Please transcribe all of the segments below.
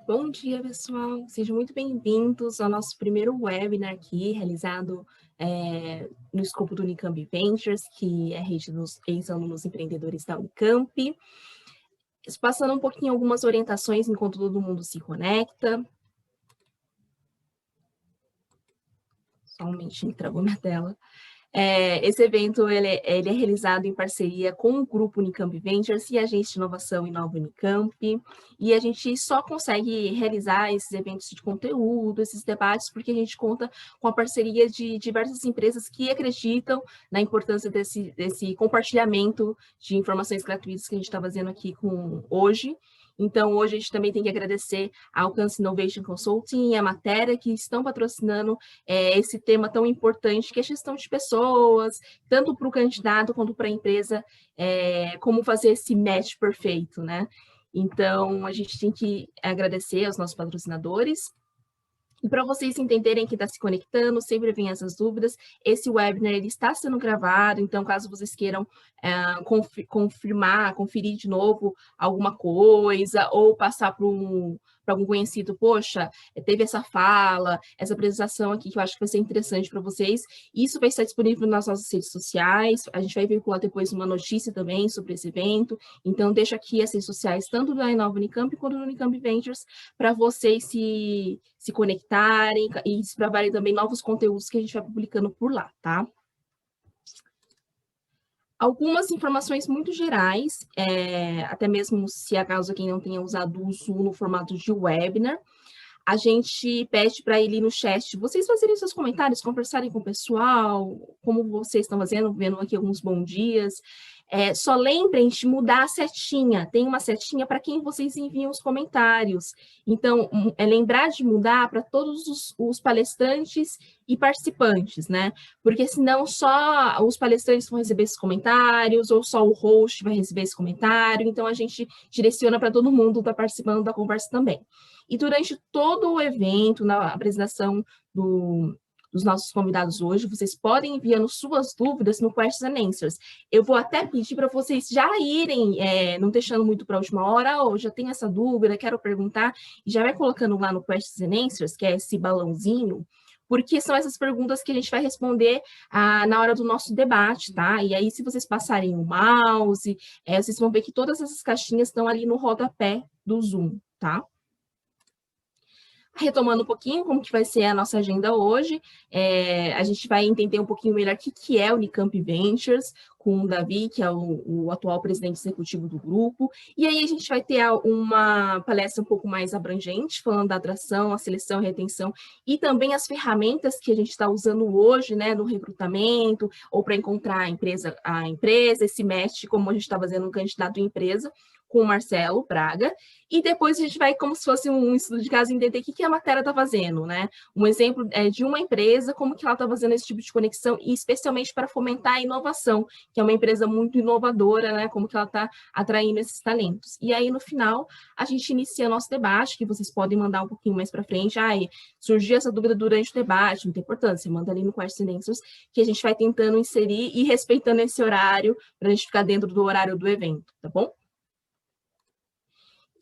Bom dia, pessoal. Sejam muito bem-vindos ao nosso primeiro webinar aqui, realizado no escopo do Unicamp Ventures, que é a rede dos ex-alunos empreendedores da Unicamp. Passando um pouquinho algumas orientações enquanto todo mundo se conecta. Só um momentinho, travou minha tela. Esse evento ele é realizado em parceria com o Grupo Unicamp Ventures e a Agência de Inovação Inova Unicamp, e a gente só consegue realizar esses eventos de conteúdo, esses debates, porque a gente conta com a parceria de diversas empresas que acreditam na importância desse compartilhamento de informações gratuitas que a gente está fazendo aqui hoje. Então, hoje a gente também tem que agradecer a Alcance Innovation Consulting e a Matéria, que estão patrocinando esse tema tão importante, que é a gestão de pessoas, tanto para o candidato quanto para a empresa, como fazer esse match perfeito, né? Então, a gente tem que agradecer aos nossos patrocinadores. E para vocês entenderem que está se conectando, sempre vem essas dúvidas, esse webinar ele está sendo gravado, então caso vocês queiram conferir de novo alguma coisa, ou passar para algum conhecido, poxa, teve essa fala, essa apresentação aqui que eu acho que vai ser interessante para vocês, isso vai estar disponível nas nossas redes sociais, a gente vai veicular depois uma notícia também sobre esse evento, então deixa aqui as redes sociais, tanto da Inova Unicamp quanto do Unicamp Ventures, para vocês se conectarem e desbravarem também novos conteúdos que a gente vai publicando por lá, tá? Algumas informações muito gerais, até mesmo se acaso quem não tenha usado o Zoom no formato de webinar, a gente pede para ir no chat, vocês fazerem seus comentários, conversarem com o pessoal, como vocês estão fazendo, vendo aqui alguns bons dias. Só lembrem de mudar a setinha, tem uma setinha para quem vocês enviam os comentários. Então, lembrar de mudar para todos os palestrantes e participantes, né? Porque senão só os palestrantes vão receber esses comentários, ou só o host vai receber esse comentário, então a gente direciona para todo mundo que está participando da conversa também. E durante todo o evento, na apresentação dos nossos convidados hoje, vocês podem enviando suas dúvidas no Questions and Answers. Eu vou até pedir para vocês já irem, não deixando muito para a última hora, ou já tenho essa dúvida, quero perguntar, e já vai colocando lá no Questions and Answers, que é esse balãozinho, porque são essas perguntas que a gente vai responder na hora do nosso debate, tá? E aí, se vocês passarem o mouse, vocês vão ver que todas essas caixinhas estão ali no rodapé do Zoom, tá? Retomando um pouquinho como que vai ser a nossa agenda hoje, a gente vai entender um pouquinho melhor o que é o Unicamp Ventures, com o Davi, que é o atual presidente executivo do grupo, e aí a gente vai ter uma palestra um pouco mais abrangente, falando da atração, a seleção, a retenção, e também as ferramentas que a gente está usando hoje, né, no recrutamento, ou para encontrar a empresa, esse match, como a gente está fazendo um candidato em empresa, com o Marcelo Braga, e depois a gente vai, como se fosse um estudo de caso, entender o que a matéria está fazendo, né? Um exemplo de uma empresa, como que ela está fazendo esse tipo de conexão, e especialmente para fomentar a inovação, que é uma empresa muito inovadora, né? Como que ela está atraindo esses talentos. E aí, no final, a gente inicia nosso debate, que vocês podem mandar um pouquinho mais para frente. Surgiu essa dúvida durante o debate, não tem importância, manda ali no Questions and Answers, que a gente vai tentando inserir e respeitando esse horário, para a gente ficar dentro do horário do evento, tá bom?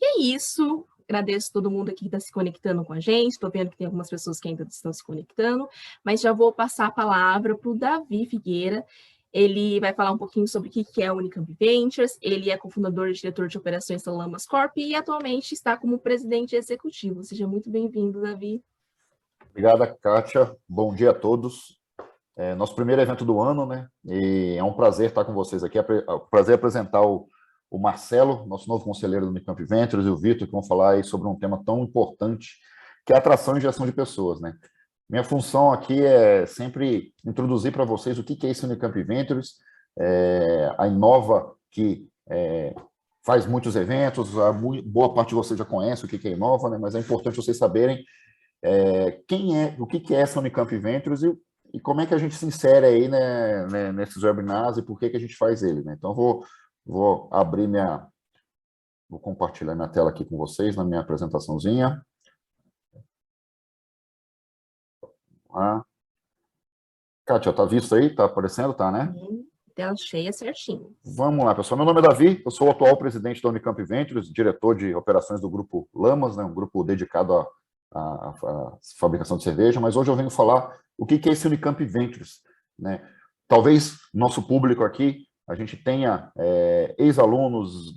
E é isso, agradeço todo mundo aqui que está se conectando com a gente, estou vendo que tem algumas pessoas que ainda estão se conectando, mas já vou passar a palavra para o Davi Figueira, ele vai falar um pouquinho sobre o que é o Unicamp Ventures, ele é cofundador e diretor de operações da Lamas Corp e atualmente está como presidente executivo. Seja muito bem-vindo, Davi. Obrigada, Kátia. Bom dia a todos. Nosso primeiro evento do ano, né? E é um prazer estar com vocês aqui. É um prazer apresentar o Marcelo, nosso novo conselheiro do Unicamp Ventures, e o Vitor, que vão falar aí sobre um tema tão importante, que é a atração e gestão de pessoas, né? Minha função aqui é sempre introduzir para vocês o que é esse Unicamp Ventures, a Inova, que faz muitos eventos, boa parte de vocês já conhece o que é Inova, né? Mas é importante vocês saberem o que é essa Unicamp Ventures e como é que a gente se insere aí, né, nesses webinars e por que a gente faz ele, né? Então, vou abrir vou compartilhar minha tela aqui com vocês na minha apresentaçãozinha. Kátia, tá visto aí? Tá aparecendo? Tá, né? Tela cheia, certinho. Vamos lá, pessoal. Meu nome é Davi, eu sou o atual presidente da Unicamp Ventures, diretor de operações do Grupo Lamas, né, um grupo dedicado à fabricação de cerveja, mas hoje eu venho falar o que é esse Unicamp Ventures, né? Talvez nosso público aqui, a gente tenha ex-alunos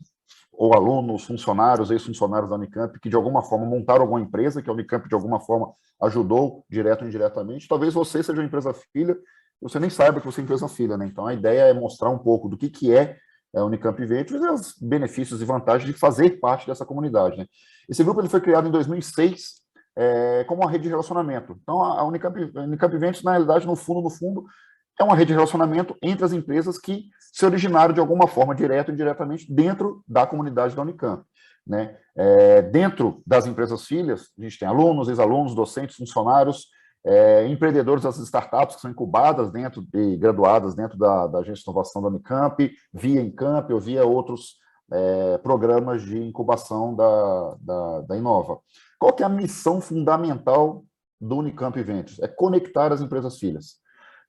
ou alunos, funcionários, ex-funcionários da Unicamp, que de alguma forma montaram alguma empresa, que a Unicamp de alguma forma ajudou, direto ou indiretamente. Talvez você seja uma empresa filha, você nem saiba que você é empresa filha, né? Então, a ideia é mostrar um pouco do que é a Unicamp Ventures e os benefícios e vantagens de fazer parte dessa comunidade, né? Esse grupo ele foi criado em 2006 como uma rede de relacionamento. Então, a Unicamp Ventures, na realidade, no fundo, é uma rede de relacionamento entre as empresas que se originaram de alguma forma, direto ou indiretamente, dentro da comunidade da Unicamp, né? Dentro das empresas filhas, a gente tem alunos, ex-alunos, docentes, funcionários, empreendedores das startups que são incubadas dentro e graduadas dentro da agência de inovação da Unicamp, via Encamp ou via outros programas de incubação da Inova. Qual que é a missão fundamental do Unicamp Ventures? É conectar as empresas filhas,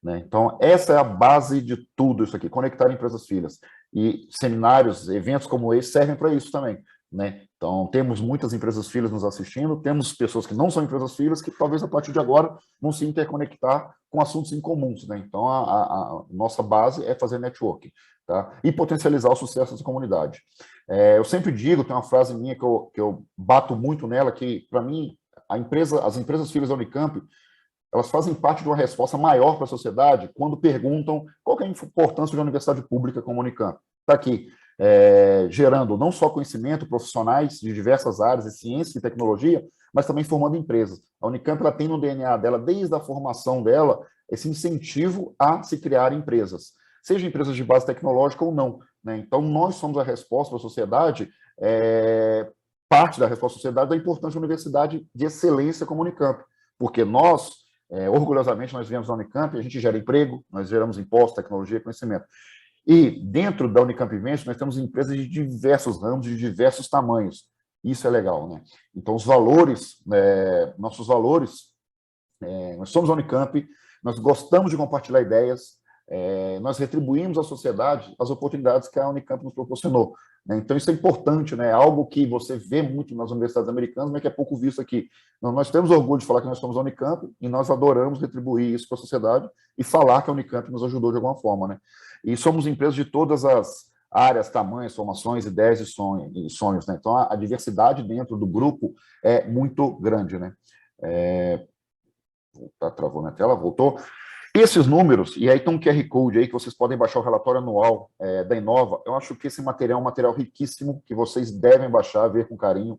né? Então, essa é a base de tudo isso aqui, conectar empresas filhas. E seminários, eventos como esse servem para isso também, né? Então, temos muitas empresas filhas nos assistindo, temos pessoas que não são empresas filhas que talvez a partir de agora vão se interconectar com assuntos em comuns, né? Então, a nossa base é fazer networking, tá? E potencializar o sucesso dessa comunidade. Eu sempre digo, tem uma frase minha que eu bato muito nela, que para mim, as empresas filhas da Unicamp, elas fazem parte de uma resposta maior para a sociedade quando perguntam qual que é a importância de uma universidade pública como a Unicamp. Está aqui, gerando não só conhecimento, profissionais de diversas áreas de ciência e tecnologia, mas também formando empresas. A Unicamp ela tem no DNA dela, desde a formação dela, esse incentivo a se criar empresas, seja empresas de base tecnológica ou não, né? Então, nós somos a resposta para a sociedade, parte da resposta à sociedade da importância da universidade de excelência como a Unicamp, porque nós, orgulhosamente, nós viemos da Unicamp, a gente gera emprego, nós geramos impostos, tecnologia e conhecimento. E dentro da Unicamp Ventures, nós temos empresas de diversos ramos, de diversos tamanhos. Isso é legal, né? Então, os valores, nossos valores, nós somos a Unicamp, nós gostamos de compartilhar ideias, nós retribuímos à sociedade as oportunidades que a Unicamp nos proporcionou, né? Então, isso é importante, né? Algo que você vê muito nas universidades americanas, mas que é pouco visto aqui. Então, nós temos orgulho de falar que nós somos a Unicamp e nós adoramos retribuir isso para a sociedade e falar que a Unicamp nos ajudou de alguma forma, né? E somos empresas de todas as áreas, tamanhos, formações, ideias e sonhos, né? Então, a diversidade dentro do grupo é muito grande, né? Travou minha tela, voltou. Esses números, e aí tem um QR Code aí que vocês podem baixar o relatório anual da Inova. Eu acho que esse material é um material riquíssimo que vocês devem baixar, ver com carinho,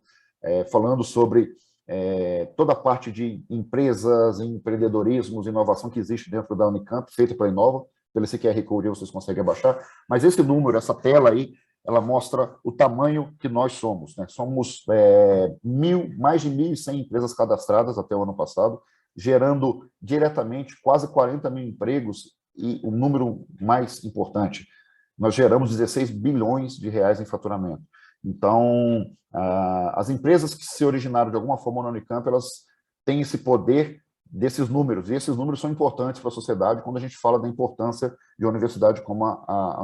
falando sobre toda a parte de empresas, empreendedorismo, inovação que existe dentro da Unicamp, feita pela Inova. Pelo esse QR Code aí vocês conseguem baixar. Mas esse número, essa tela aí, ela mostra o tamanho que nós somos, né? Somos mais de 1.100 empresas cadastradas até o ano passado, gerando diretamente quase 40 mil empregos e o número mais importante, nós geramos 16 bilhões de reais em faturamento. Então, as empresas que se originaram de alguma forma na Unicamp, elas têm esse poder desses números, e esses números são importantes para a sociedade quando a gente fala da importância de uma universidade como a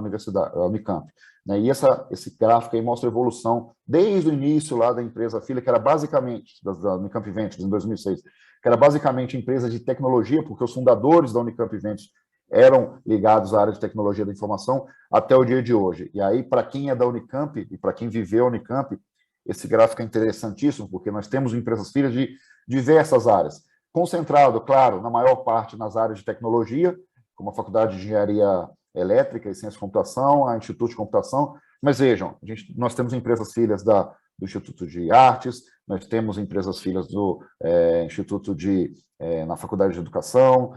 Unicamp, né? E esse gráfico aí mostra a evolução desde o início lá da empresa filha, que era basicamente, da Unicamp Ventures, em 2006, que era basicamente empresa de tecnologia, porque os fundadores da Unicamp Ventures eram ligados à área de tecnologia da informação, até o dia de hoje. E aí, para quem é da Unicamp e para quem viveu a Unicamp, esse gráfico é interessantíssimo, porque nós temos empresas filhas de diversas áreas, concentrado, claro, na maior parte nas áreas de tecnologia, como a Faculdade de Engenharia Elétrica e Ciência de Computação, a Instituto de Computação, mas vejam, nós temos empresas filhas do Instituto de Artes, nós temos empresas filhas do Instituto na Faculdade de Educação,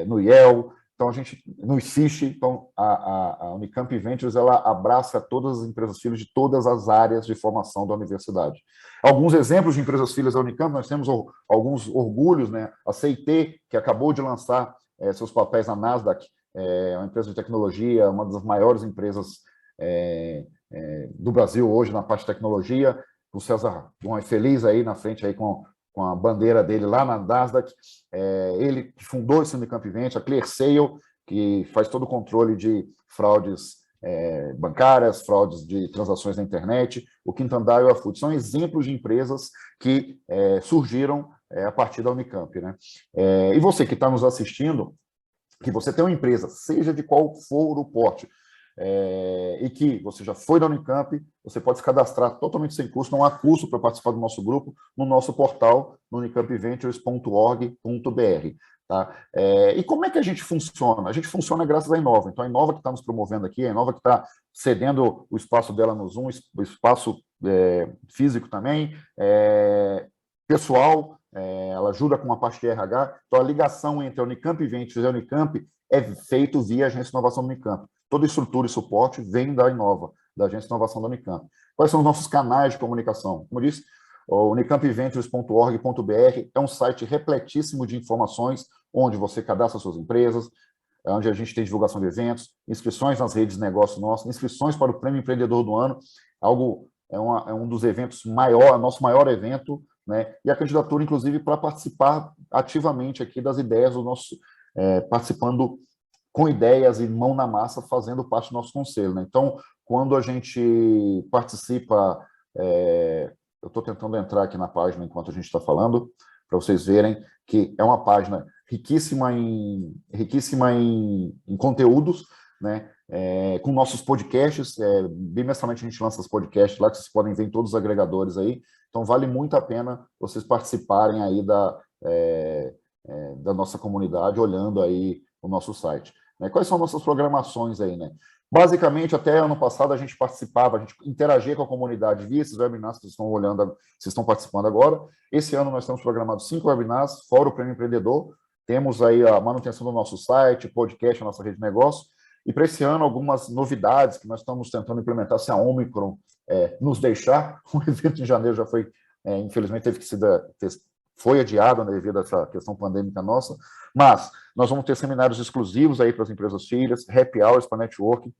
no IEL, então no ICISH, então a Unicamp Ventures, ela abraça todas as empresas filhas de todas as áreas de formação da universidade. Alguns exemplos de empresas filhas da Unicamp, nós temos alguns orgulhos, né? A CIT, que acabou de lançar seus papéis na Nasdaq, é uma empresa de tecnologia, uma das maiores empresas do Brasil hoje na parte de tecnologia. O César é feliz aí na frente aí com a bandeira dele lá na Nasdaq. Ele fundou esse Unicamp Ventures, a ClearSale, que faz todo o controle de fraudes bancárias, fraudes de transações na internet. O Quinto Andar e o Afut são exemplos de empresas que surgiram a partir da Unicamp, né? E você que está nos assistindo, que você tem uma empresa, seja de qual for o porte, e que você já foi da Unicamp, você pode se cadastrar totalmente sem custo, não há custo para participar do nosso grupo, no nosso portal, no unicampventures.org.br. Tá? E como é que a gente funciona? A gente funciona graças à Inova. Então, a Inova que está nos promovendo aqui, a Inova que está cedendo o espaço dela no Zoom, o espaço físico também, pessoal, ela ajuda com a parte de RH. Então, a ligação entre a Unicamp Ventures e a Unicamp é feito via Agência de Inovação da Unicamp. Toda estrutura e suporte vem da Inova, da Agência de Inovação da Unicamp. Quais são os nossos canais de comunicação? Como eu disse, o unicampventures.org.br é um site repletíssimo de informações, onde você cadastra suas empresas, onde a gente tem divulgação de eventos, inscrições nas redes de negócio nossos, inscrições para o Prêmio Empreendedor do Ano, é um dos eventos maior, nosso maior evento, né? E a candidatura, inclusive, para participar ativamente aqui das ideias do nosso, participando com ideias e mão na massa, fazendo parte do nosso conselho, né? Então, quando a gente participa, eu estou tentando entrar aqui na página enquanto a gente está falando, para vocês verem que é uma página riquíssima em conteúdos, né? Com nossos podcasts, bimestralmente a gente lança os podcasts lá, que vocês podem ver em todos os agregadores aí, então vale muito a pena vocês participarem aí da nossa comunidade, olhando aí o nosso site. Né? Quais são nossas programações aí, né? Basicamente, até ano passado, a gente participava, a gente interagia com a comunidade via esses webinars que vocês estão olhando, vocês estão participando agora. Esse ano nós temos programado 5 webinars, fora o Prêmio Empreendedor. Temos aí a manutenção do nosso site, podcast, a nossa rede de negócio. E para esse ano, algumas novidades que nós estamos tentando implementar, se a Omicron nos deixar. O evento em janeiro já foi, infelizmente, foi adiado, né, devido a essa questão pandêmica nossa, mas nós vamos ter seminários exclusivos aí para as empresas filhas, happy hours para networking,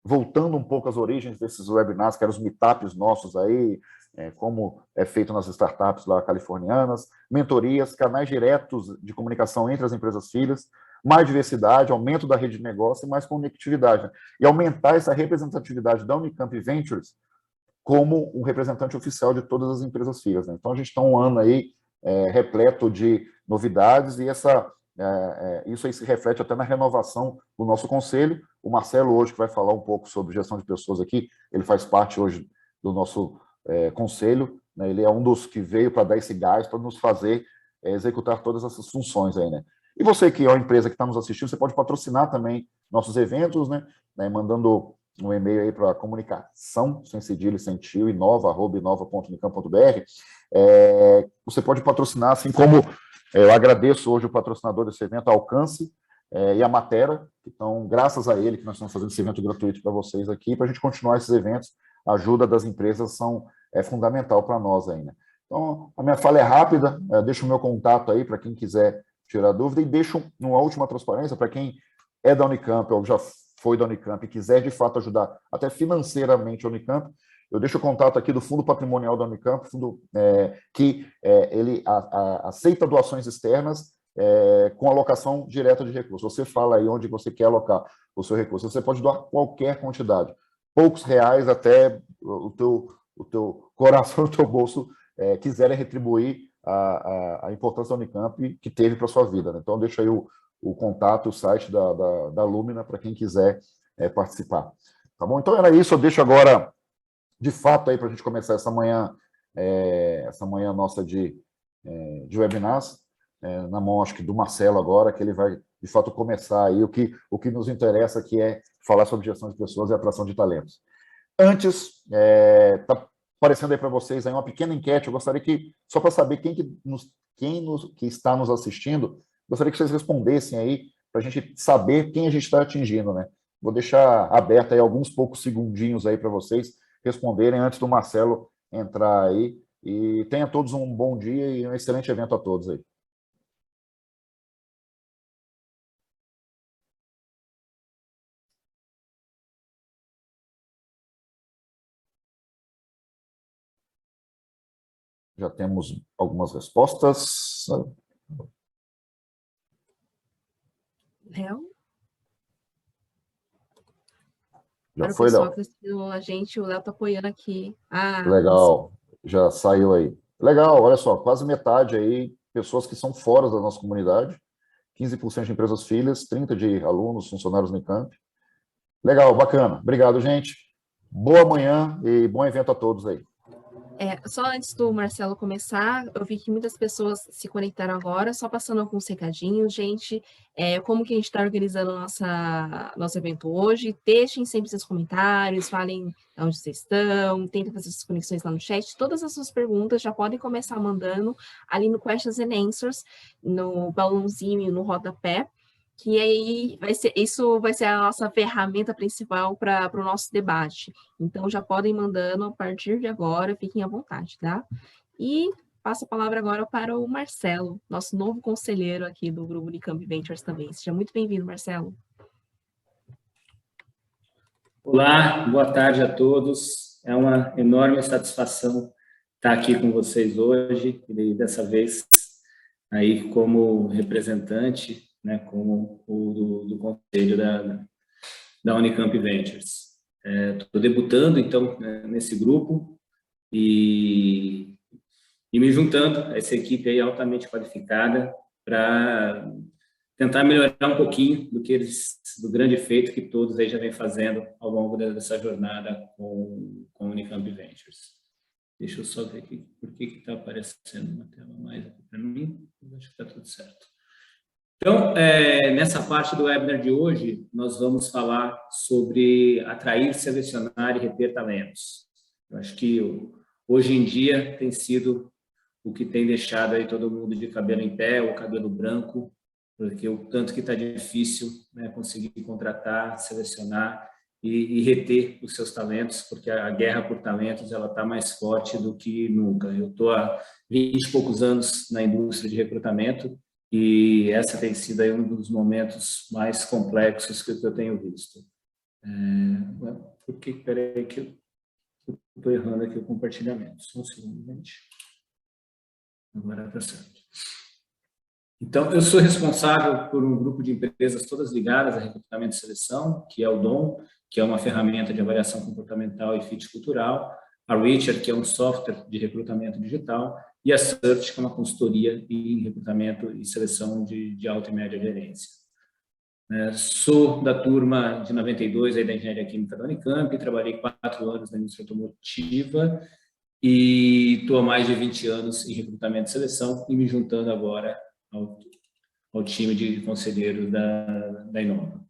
voltando um pouco às origens desses webinars, que eram os meetups nossos aí, como é feito nas startups lá californianas, mentorias, canais diretos de comunicação entre as empresas filhas, mais diversidade, aumento da rede de negócio e mais conectividade, né? E aumentar essa representatividade da Unicamp Ventures como um representante oficial de todas as empresas filhas, né? Então, a gente está um ano aí repleto de novidades, e isso aí se reflete até na renovação do nosso conselho. O Marcelo, hoje, que vai falar um pouco sobre gestão de pessoas aqui, ele faz parte hoje do nosso conselho, né? Ele é um dos que veio para dar esse gás, para nos fazer executar todas essas funções aí, né? E você que é uma empresa que está nos assistindo, você pode patrocinar também nossos eventos, né? Mandando um e-mail aí para comunicação, sem cedilha e sem tio, inova.inova.unicamp.br. Você pode patrocinar, assim como eu agradeço hoje o patrocinador desse evento, a Alcance, e a Matera. Então, graças a ele que nós estamos fazendo esse evento gratuito para vocês aqui, para a gente continuar esses eventos. A ajuda das empresas é fundamental para nós aí, né? Então, a minha fala é rápida, deixo o meu contato aí para quem quiser tirar dúvida, e deixo uma última transparência para quem é da Unicamp ou já foi da Unicamp e quiser, de fato, ajudar até financeiramente a Unicamp. Eu deixo o contato aqui do Fundo Patrimonial da Unicamp, que ele aceita doações externas com alocação direta de recursos. Você fala aí onde você quer alocar o seu recurso. Você pode doar qualquer quantidade, poucos reais, até o teu coração, o teu bolso quiserem retribuir a importância da Unicamp que teve para a sua vida, né? Então, deixa aí o contato, o site da Lumina, para quem quiser participar. Tá bom? Então, era isso. Eu deixo agora, de fato, aí para a gente começar essa manhã nossa de webinars, na mão, acho que do Marcelo agora, que ele vai, de fato, começar aí o que nos interessa, que é falar sobre gestão de pessoas e atração de talentos. Antes, está aparecendo aí para vocês aí uma pequena enquete. Eu gostaria que, só para saber quem que está nos assistindo, gostaria que vocês respondessem aí, para a gente saber quem a gente está atingindo, né? Vou deixar aberto aí alguns poucos segundinhos aí para vocês responderem antes do Marcelo entrar aí. E tenha todos um bom dia e um excelente evento a todos aí. Já temos algumas respostas. Léo? Já Para o foi, pessoal Léo? que assistiu a gente, o Léo está apoiando aqui. Ah, passou. Legal, já saiu aí. Legal, olha só, quase metade aí, pessoas que são fora da nossa comunidade, 15% de empresas filhas, 30% de alunos, funcionários no Unicamp. Legal, bacana. Obrigado, gente. Boa manhã e bom evento a todos aí. Só antes do Marcelo começar, eu vi que muitas pessoas se conectaram agora, só passando alguns recadinhos, gente. Como que a gente está organizando nosso evento hoje? Deixem sempre seus comentários, falem onde vocês estão, tentem fazer suas conexões lá no chat. Todas as suas perguntas já podem começar mandando ali no Questions and Answers, no balãozinho e no rodapé, que aí isso vai ser a nossa ferramenta principal para o nosso debate. Então, já podem mandando a partir de agora, fiquem à vontade, tá? E passo a palavra agora para o Marcelo, nosso novo conselheiro aqui do Grupo Unicamp Ventures também. Seja muito bem-vindo, Marcelo. Olá, boa tarde a todos. É uma enorme satisfação estar aqui com vocês hoje, e dessa vez aí como representante, né, como o do conselho da Unicamp Ventures. Estou debutando, então, nesse grupo e me juntando a essa equipe aí altamente qualificada para tentar melhorar um pouquinho do grande feito que todos aí já vem fazendo ao longo dessa jornada com a Unicamp Ventures. Deixa eu só ver aqui por que está aparecendo uma tela mais aqui para mim. Acho que está tudo certo. Então, nessa parte do webinar de hoje, nós vamos falar sobre atrair, selecionar e reter talentos. Eu acho que hoje em dia tem sido o que tem deixado aí todo mundo de cabelo em pé ou cabelo branco, porque o tanto que está difícil, né, conseguir contratar, selecionar e reter os seus talentos, porque a guerra por talentos ela está mais forte do que nunca. Eu estou há 20 e poucos anos na indústria de recrutamento e essa tem sido aí um dos momentos mais complexos que eu tenho visto. Peraí que eu estou errando aqui o compartilhamento. Só um segundo, gente. Agora está certo. Então, eu sou responsável por um grupo de empresas todas ligadas a recrutamento e seleção, que é o DOM, que é uma ferramenta de avaliação comportamental e fit cultural, a Richard, que é um software de recrutamento digital, e a Search, que é uma consultoria em recrutamento e seleção de alta e média gerência. Sou da turma de 92 aí da Engenharia Química da Unicamp, trabalhei 4 anos na indústria automotiva e estou há mais de 20 anos em recrutamento e seleção e me juntando agora ao time de conselheiros da Inova.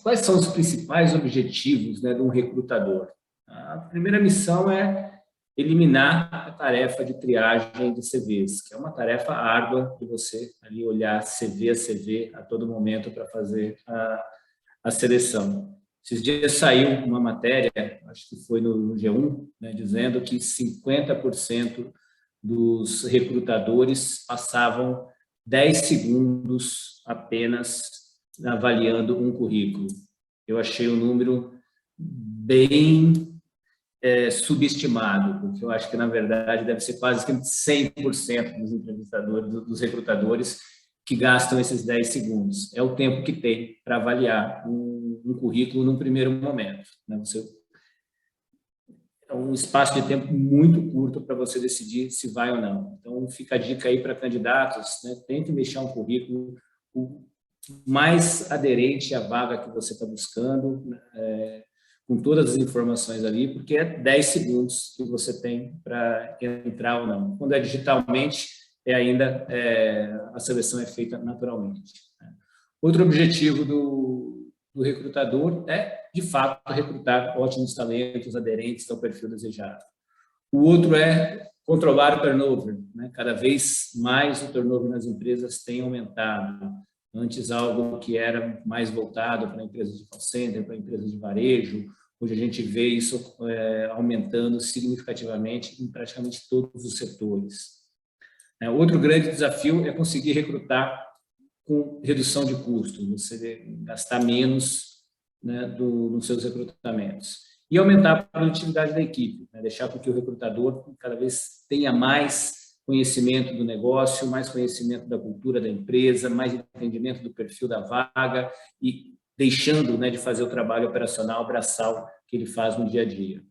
Quais são os principais objetivos, né, de um recrutador? A primeira missão é eliminar a tarefa de triagem de CVs, que é uma tarefa árdua de você ali olhar CV a CV a todo momento para fazer a seleção. Esses dias saiu uma matéria, acho que foi no G1, né, dizendo que 50% dos recrutadores passavam 10 segundos apenas avaliando um currículo. Eu achei o número bem subestimado, porque eu acho que, na verdade, deve ser quase que 100% dos entrevistadores, dos recrutadores, que gastam esses 10 segundos. É o tempo que tem para avaliar um currículo num primeiro momento. Né? É um espaço de tempo muito curto para você decidir se vai ou não. Então, fica a dica aí para candidatos, né? Tente deixar um currículo o mais aderente à vaga que você está buscando, com todas as informações ali, porque é 10 segundos que você tem para entrar ou não. Quando é digitalmente, a seleção é feita naturalmente. Outro objetivo do recrutador é, de fato, recrutar ótimos talentos aderentes ao perfil desejado. O outro é controlar o turnover, né? Cada vez mais o turnover nas empresas tem aumentado. Antes, algo que era mais voltado para empresas de call center, para empresas de varejo. Hoje a gente vê isso aumentando significativamente em praticamente todos os setores. Outro grande desafio é conseguir recrutar com redução de custo, você gastar menos, né, nos seus recrutamentos. E aumentar a produtividade da equipe, né, deixar com que o recrutador cada vez tenha mais conhecimento do negócio, mais conhecimento da cultura da empresa, mais entendimento do perfil da vaga e deixando, né, de fazer o trabalho operacional braçal que ele faz no dia a dia.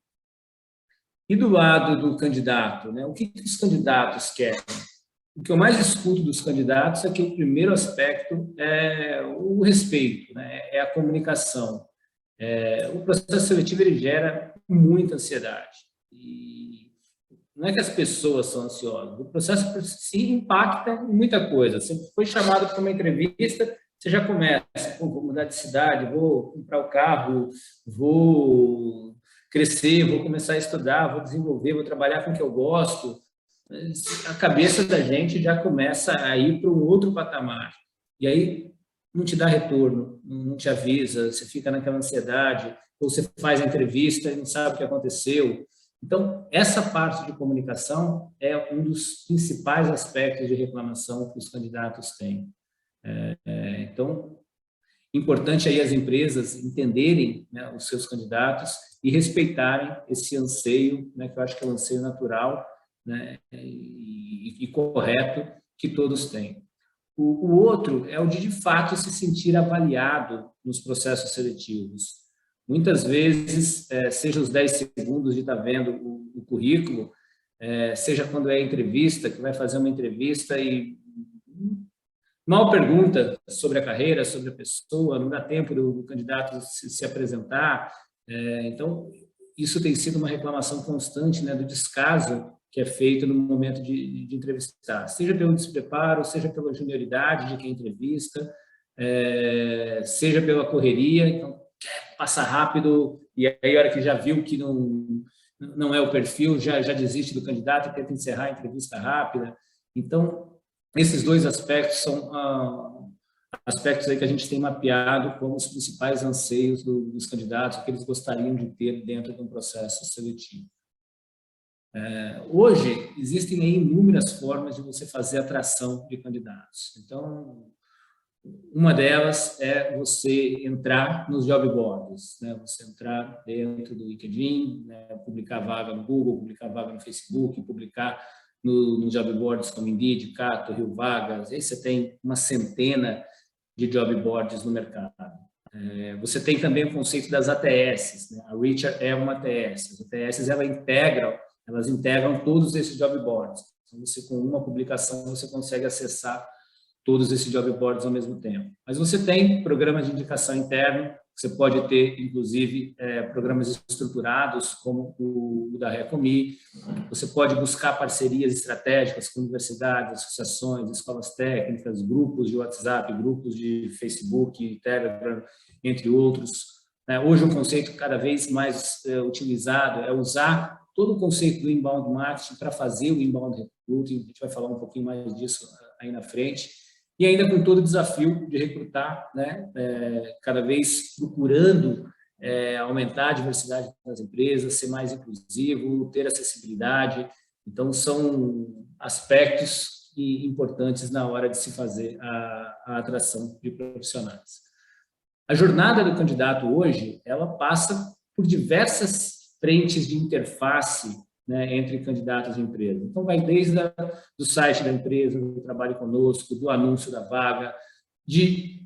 E do lado do candidato, né, o que os candidatos querem? O que eu mais escuto dos candidatos é que o primeiro aspecto é o respeito, né, é a comunicação. O processo seletivo ele gera muita ansiedade. E não é que as pessoas são ansiosas, o processo por si impacta em muita coisa. Você foi chamado para uma entrevista, você já começa, vou mudar de cidade, vou comprar o carro, vou crescer, vou começar a estudar, vou desenvolver, vou trabalhar com o que eu gosto. A cabeça da gente já começa a ir para um outro patamar. E aí não te dá retorno, não te avisa, você fica naquela ansiedade, ou você faz a entrevista e não sabe o que aconteceu. Então, essa parte de comunicação é um dos principais aspectos de reclamação que os candidatos têm. Então, importante aí as empresas entenderem, né, os seus candidatos e respeitarem esse anseio, né, que eu acho que é um anseio natural, né, e correto que todos têm. O outro é o de fato, se sentir avaliado nos processos seletivos. Muitas vezes, seja os 10 segundos de estar vendo o currículo, seja quando é entrevista, que vai fazer uma entrevista e mal pergunta sobre a carreira, sobre a pessoa, não dá tempo do candidato se apresentar. Então, isso tem sido uma reclamação constante, né, do descaso que é feito no momento de entrevistar, seja pelo despreparo, seja pela junioridade de quem entrevista, seja pela correria, então passa rápido e aí a hora que já viu que não é o perfil, já desiste do candidato e tenta encerrar a entrevista rápida. Então, esses dois aspectos são aspectos aí que a gente tem mapeado como os principais anseios dos candidatos, que eles gostariam de ter dentro de um processo seletivo. Hoje, existem aí inúmeras formas de você fazer atração de candidatos. Então, uma delas é você entrar nos job boards, né? Você entrar dentro do LinkedIn, né? Publicar vaga no Google, publicar vaga no Facebook, publicar nos job boards como Indeed, Cato, Rio Vagas. Aí você tem uma centena de job boards no mercado. Você tem também o conceito das ATS, né? A Reacher é uma ATS. As ATS elas integram todos esses job boards. Então, você, com uma publicação, você consegue acessar todos esses job boards ao mesmo tempo. Mas você tem programas de indicação interno, você pode ter, inclusive, programas estruturados, como o da Recomi. Você pode buscar parcerias estratégicas com universidades, associações, escolas técnicas, grupos de WhatsApp, grupos de Facebook, Telegram, entre outros. Hoje, um conceito cada vez mais utilizado é usar todo o conceito do inbound marketing para fazer o inbound recruiting. A gente vai falar um pouquinho mais disso aí na frente. E ainda com todo o desafio de recrutar, né, cada vez procurando aumentar a diversidade das empresas, ser mais inclusivo, ter acessibilidade. Então, são aspectos importantes na hora de se fazer a atração de profissionais. A jornada do candidato hoje, ela passa por diversas frentes de interface, né, entre candidatos e empresas. Então, vai desde do site da empresa, do trabalho conosco, do anúncio da vaga, de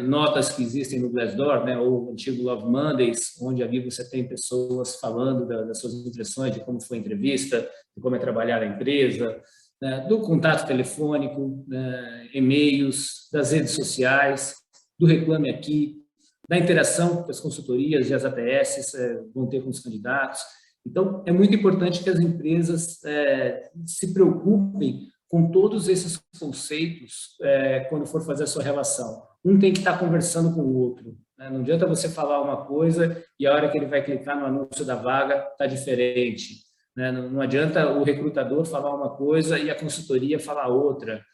notas que existem no Glassdoor, né, ou o antigo Love Mondays, onde ali você tem pessoas falando das suas impressões de como foi a entrevista, de como é trabalhar na empresa, né, do contato telefônico, né, e-mails, das redes sociais, do Reclame Aqui, da interação que as consultorias e as ATS vão ter com os candidatos. Então, é muito importante que as empresas se preocupem com todos esses conceitos quando for fazer a sua relação. Um tem que estar conversando com o outro, né? Não adianta você falar uma coisa e a hora que ele vai clicar no anúncio da vaga está diferente, né? Não adianta o recrutador falar uma coisa e a consultoria falar outra.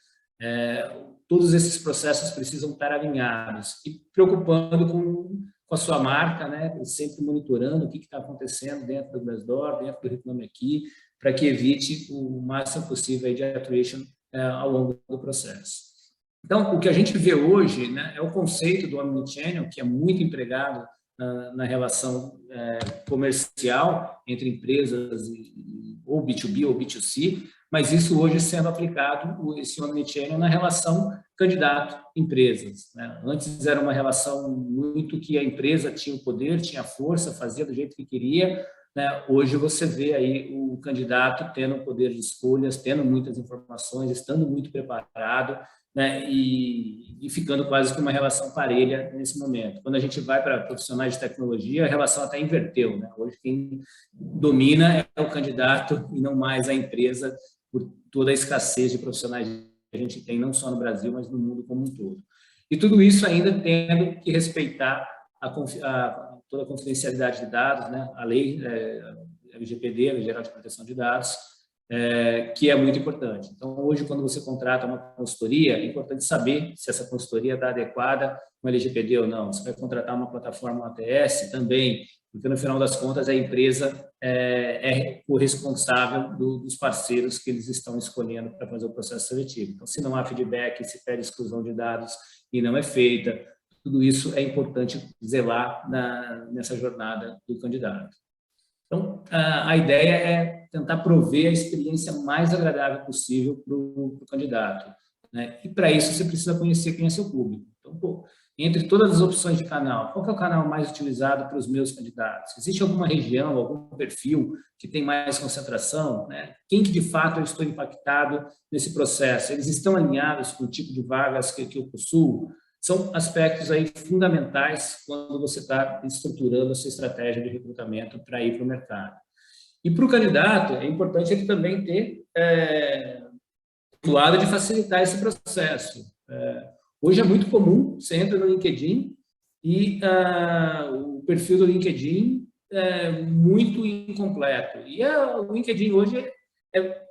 Todos esses processos precisam estar alinhados e preocupando com a sua marca, né? Sempre monitorando o que está acontecendo dentro do Glassdoor, dentro do Reclame Aqui, para que evite o máximo possível de attrition ao longo do processo. Então, o que a gente vê hoje, né, é o conceito do omnichannel, que é muito empregado na relação comercial entre empresas ou B2B ou B2C, mas isso hoje sendo aplicado, esse omnichannel, na relação candidato-empresas, né? Antes era uma relação muito que a empresa tinha o poder, tinha a força, fazia do jeito que queria, né? Hoje você vê aí o candidato tendo o poder de escolhas, tendo muitas informações, estando muito preparado, né? E ficando quase que uma relação parelha nesse momento. Quando a gente vai para profissionais de tecnologia, a relação até inverteu, né? Hoje quem domina é o candidato e não mais a empresa, por toda a escassez de profissionais que a gente tem, não só no Brasil, mas no mundo como um todo. E tudo isso ainda tendo que respeitar toda a confidencialidade de dados, né? A lei LGPD, a Lei Geral de Proteção de Dados, que é muito importante. Então, hoje, quando você contrata uma consultoria, é importante saber se essa consultoria está adequada com a LGPD ou não. Você vai contratar uma plataforma ATS também, porque, no final das contas, a empresa é o responsável dos parceiros que eles estão escolhendo para fazer o processo seletivo. Então, se não há feedback, se pede exclusão de dados e não é feita, tudo isso é importante zelar nessa jornada do candidato. Então, a ideia é tentar prover a experiência mais agradável possível para o candidato, né? E, para isso, você precisa conhecer quem é seu público. Então, entre todas as opções de canal, qual que é o canal mais utilizado para os meus candidatos? Existe alguma região, algum perfil que tem mais concentração, né? Quem que, de fato, eu estou impactado nesse processo? Eles estão alinhados com o tipo de vagas que eu possuo? São aspectos aí fundamentais quando você está estruturando a sua estratégia de recrutamento para ir para o mercado. E para o candidato, é importante ele também ter o lado de facilitar esse processo. Hoje é muito comum, você entra no LinkedIn e o perfil do LinkedIn é muito incompleto. E o LinkedIn hoje é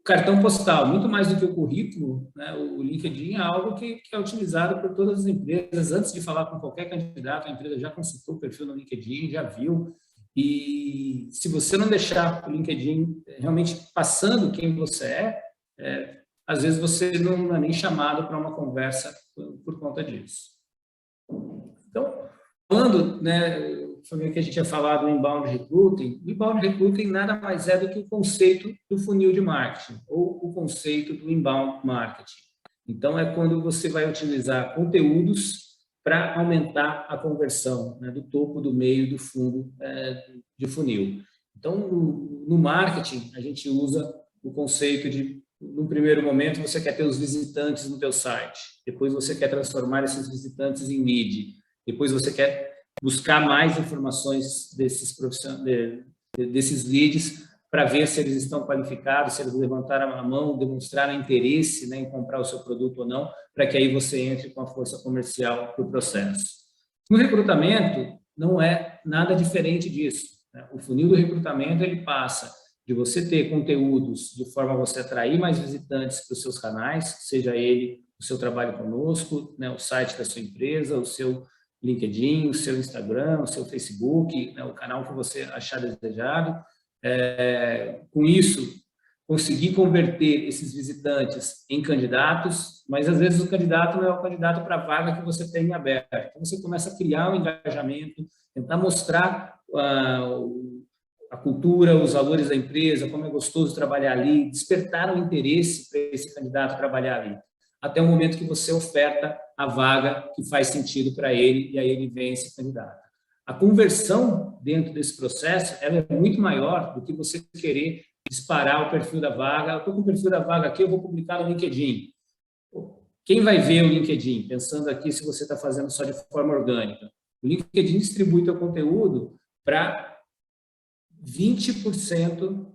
cartão postal, muito mais do que o currículo, né? O LinkedIn é algo que é utilizado por todas as empresas. Antes de falar com qualquer candidato, a empresa já consultou o perfil no LinkedIn, já viu. E se você não deixar o LinkedIn realmente passando quem você às vezes você não é nem chamado para uma conversa por conta disso. Então, falando, né, sobre o que a gente tinha falado no Inbound Recruiting, o Inbound Recruiting nada mais é do que o conceito do funil de marketing, ou o conceito do Inbound Marketing. Então, é quando você vai utilizar conteúdos para aumentar a conversão, né, do topo, do meio, do fundo de funil. Então, no marketing, a gente usa o conceito de, no primeiro momento, você quer ter os visitantes no teu site, depois você quer transformar esses visitantes em lead, depois você quer buscar mais informações desses leads para ver se eles estão qualificados, se eles levantaram a mão, demonstraram interesse, né, em comprar o seu produto ou não, para que aí você entre com a força comercial para o processo. No recrutamento, não é nada diferente disso, né? O funil do recrutamento, ele passa de você ter conteúdos de forma a você atrair mais visitantes para os seus canais, seja ele o seu trabalho conosco, né, o site da sua empresa, o seu LinkedIn, o seu Instagram, o seu Facebook, né, o canal que você achar desejado. Com isso, conseguir converter esses visitantes em candidatos, mas às vezes o candidato não é o candidato para a vaga que você tem aberta. Então, você começa a criar um engajamento, tentar mostrar a cultura, os valores da empresa, como é gostoso trabalhar ali, despertar o interesse para esse candidato trabalhar ali, até o momento que você oferta a vaga que faz sentido para ele, e aí ele vem esse candidato. A conversão dentro desse processo, ela é muito maior do que você querer disparar o perfil da vaga. Eu estou com o perfil da vaga aqui, eu vou publicar no LinkedIn. Quem vai ver o LinkedIn? Pensando aqui se você está fazendo só de forma orgânica. O LinkedIn distribui teu conteúdo para 20%,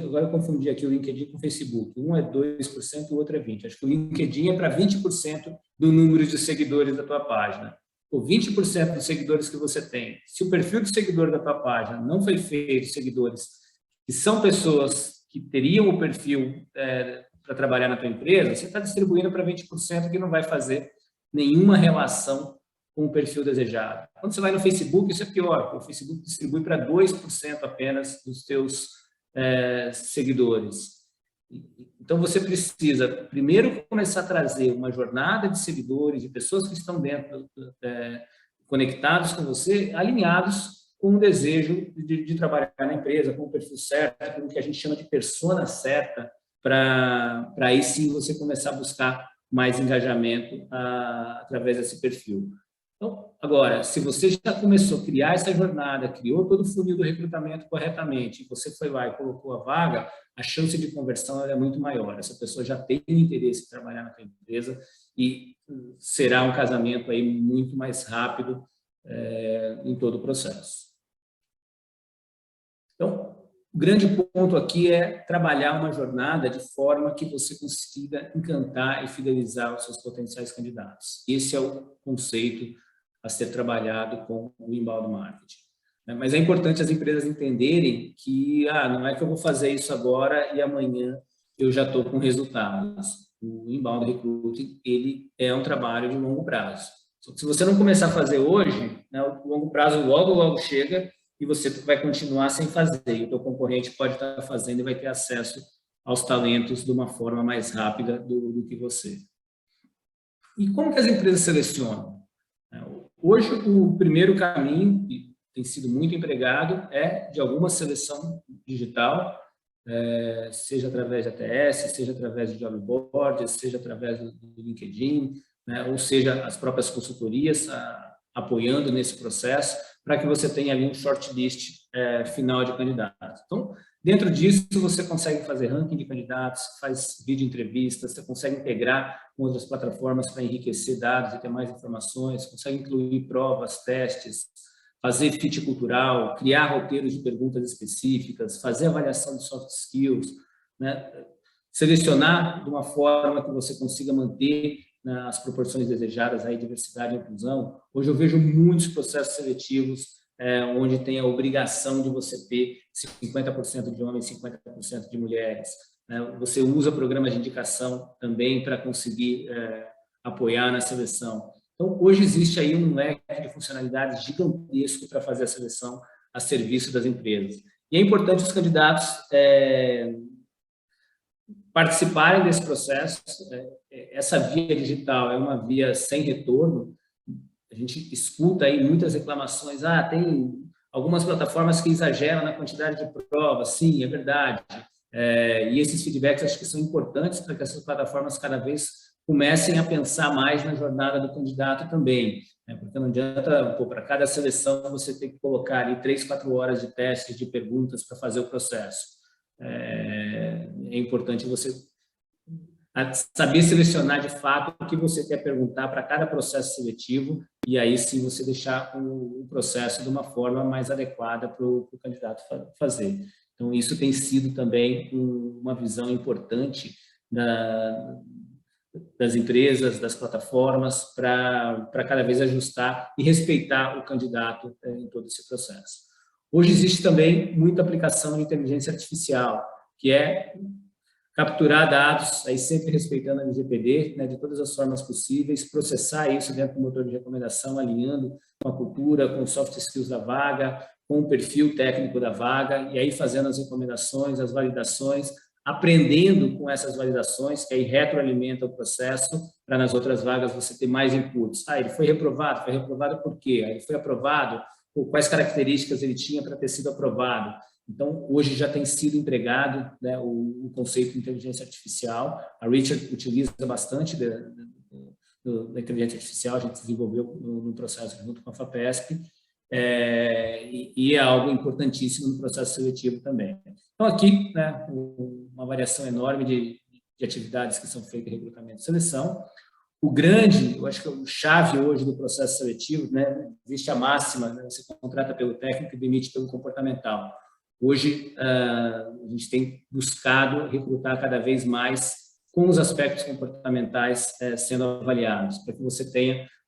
agora eu confundi aqui o LinkedIn com o Facebook. Um é 2%, o outro é 20%. Acho que o LinkedIn é para 20% do número de seguidores da tua página. Ou 20% dos seguidores que você tem. Se o perfil de seguidor da tua página não foi feito de seguidores que são pessoas que teriam o perfil para trabalhar na tua empresa, você está distribuindo para 20% que não vai fazer nenhuma relação com o perfil desejado. Quando você vai no Facebook, isso é pior. O Facebook distribui para 2% apenas dos teus seguidores. Então, você precisa, primeiro, começar a trazer uma jornada de seguidores, de pessoas que estão dentro, conectados com você, alinhados com o desejo de trabalhar na empresa, com o perfil certo, com o que a gente chama de persona certa, para aí sim você começar a buscar mais engajamento através desse perfil. Então, agora, se você já começou a criar essa jornada, criou todo o funil do recrutamento corretamente, você foi lá e colocou a vaga, a chance de conversão é muito maior. Essa pessoa já tem interesse em trabalhar na tua empresa e será um casamento aí muito mais rápido em todo o processo. Então, o grande ponto aqui é trabalhar uma jornada de forma que você consiga encantar e fidelizar os seus potenciais candidatos. Esse é o conceito a ser trabalhado com o inbound marketing. Mas é importante as empresas entenderem que não é que eu vou fazer isso agora e amanhã eu já estou com resultados. O inbound recruiting, ele é um trabalho de longo prazo. Se você não começar a fazer hoje, né, o longo prazo logo chega e você vai continuar sem fazer. E o teu concorrente pode estar fazendo e vai ter acesso aos talentos de uma forma mais rápida do que você. E como que as empresas selecionam? Hoje, o primeiro caminho, que tem sido muito empregado, é de alguma seleção digital, seja através de ATS, seja através de job boards, seja através do LinkedIn, né, ou seja, as próprias consultorias apoiando nesse processo, para que você tenha ali um shortlist final de candidatos. Então, dentro disso, você consegue fazer ranking de candidatos, faz vídeo entrevistas, você consegue integrar com outras plataformas para enriquecer dados e ter mais informações, consegue incluir provas, testes, fazer fit cultural, criar roteiros de perguntas específicas, fazer avaliação de soft skills, né? Selecionar de uma forma que você consiga manter as proporções desejadas, aí, diversidade e inclusão. Hoje eu vejo muitos processos seletivos onde tem a obrigação de você ter 50% de homens e 50% de mulheres. Né? Você usa programas de indicação também para conseguir apoiar na seleção. Então, hoje existe aí um leque de funcionalidades gigantesco para fazer a seleção a serviço das empresas. E é importante os candidatos participarem desse processo. Essa via digital é uma via sem retorno. A gente escuta aí muitas reclamações. Tem algumas plataformas que exageram na quantidade de provas. Sim, é verdade. E esses feedbacks acho que são importantes para que essas plataformas cada vez comecem a pensar mais na jornada do candidato também. Porque não adianta, para cada seleção, você ter que colocar ali 3, 4 horas de testes, de perguntas para fazer o processo. É importante você saber selecionar de fato o que você quer perguntar para cada processo seletivo e aí sim você deixar o processo de uma forma mais adequada para o candidato fazer. Então, isso tem sido também uma visão importante das empresas, das plataformas, para cada vez ajustar e respeitar o candidato em todo esse processo. Hoje existe também muita aplicação de inteligência artificial, que é capturar dados, aí sempre respeitando a LGPD, né, de todas as formas possíveis, processar isso dentro do motor de recomendação, alinhando com a cultura, com os soft skills da vaga, com o perfil técnico da vaga, e aí fazendo as recomendações, as validações, aprendendo com essas validações, que aí retroalimenta o processo, para nas outras vagas você ter mais inputs. Ele foi reprovado por quê? Ele foi aprovado, quais características ele tinha para ter sido aprovado. Então, hoje já tem sido empregado, né, o conceito de inteligência artificial. A Richard utiliza bastante da inteligência artificial, a gente desenvolveu no processo junto com a FAPESP, e é algo importantíssimo no processo seletivo também. Então, aqui, né, uma variação enorme de atividades que são feitas em recrutamento e seleção. Eu acho que o chave hoje do processo seletivo, né, existe a máxima, né, você contrata pelo técnico e demite pelo comportamental. Hoje, a gente tem buscado recrutar cada vez mais com os aspectos comportamentais sendo avaliados, para que você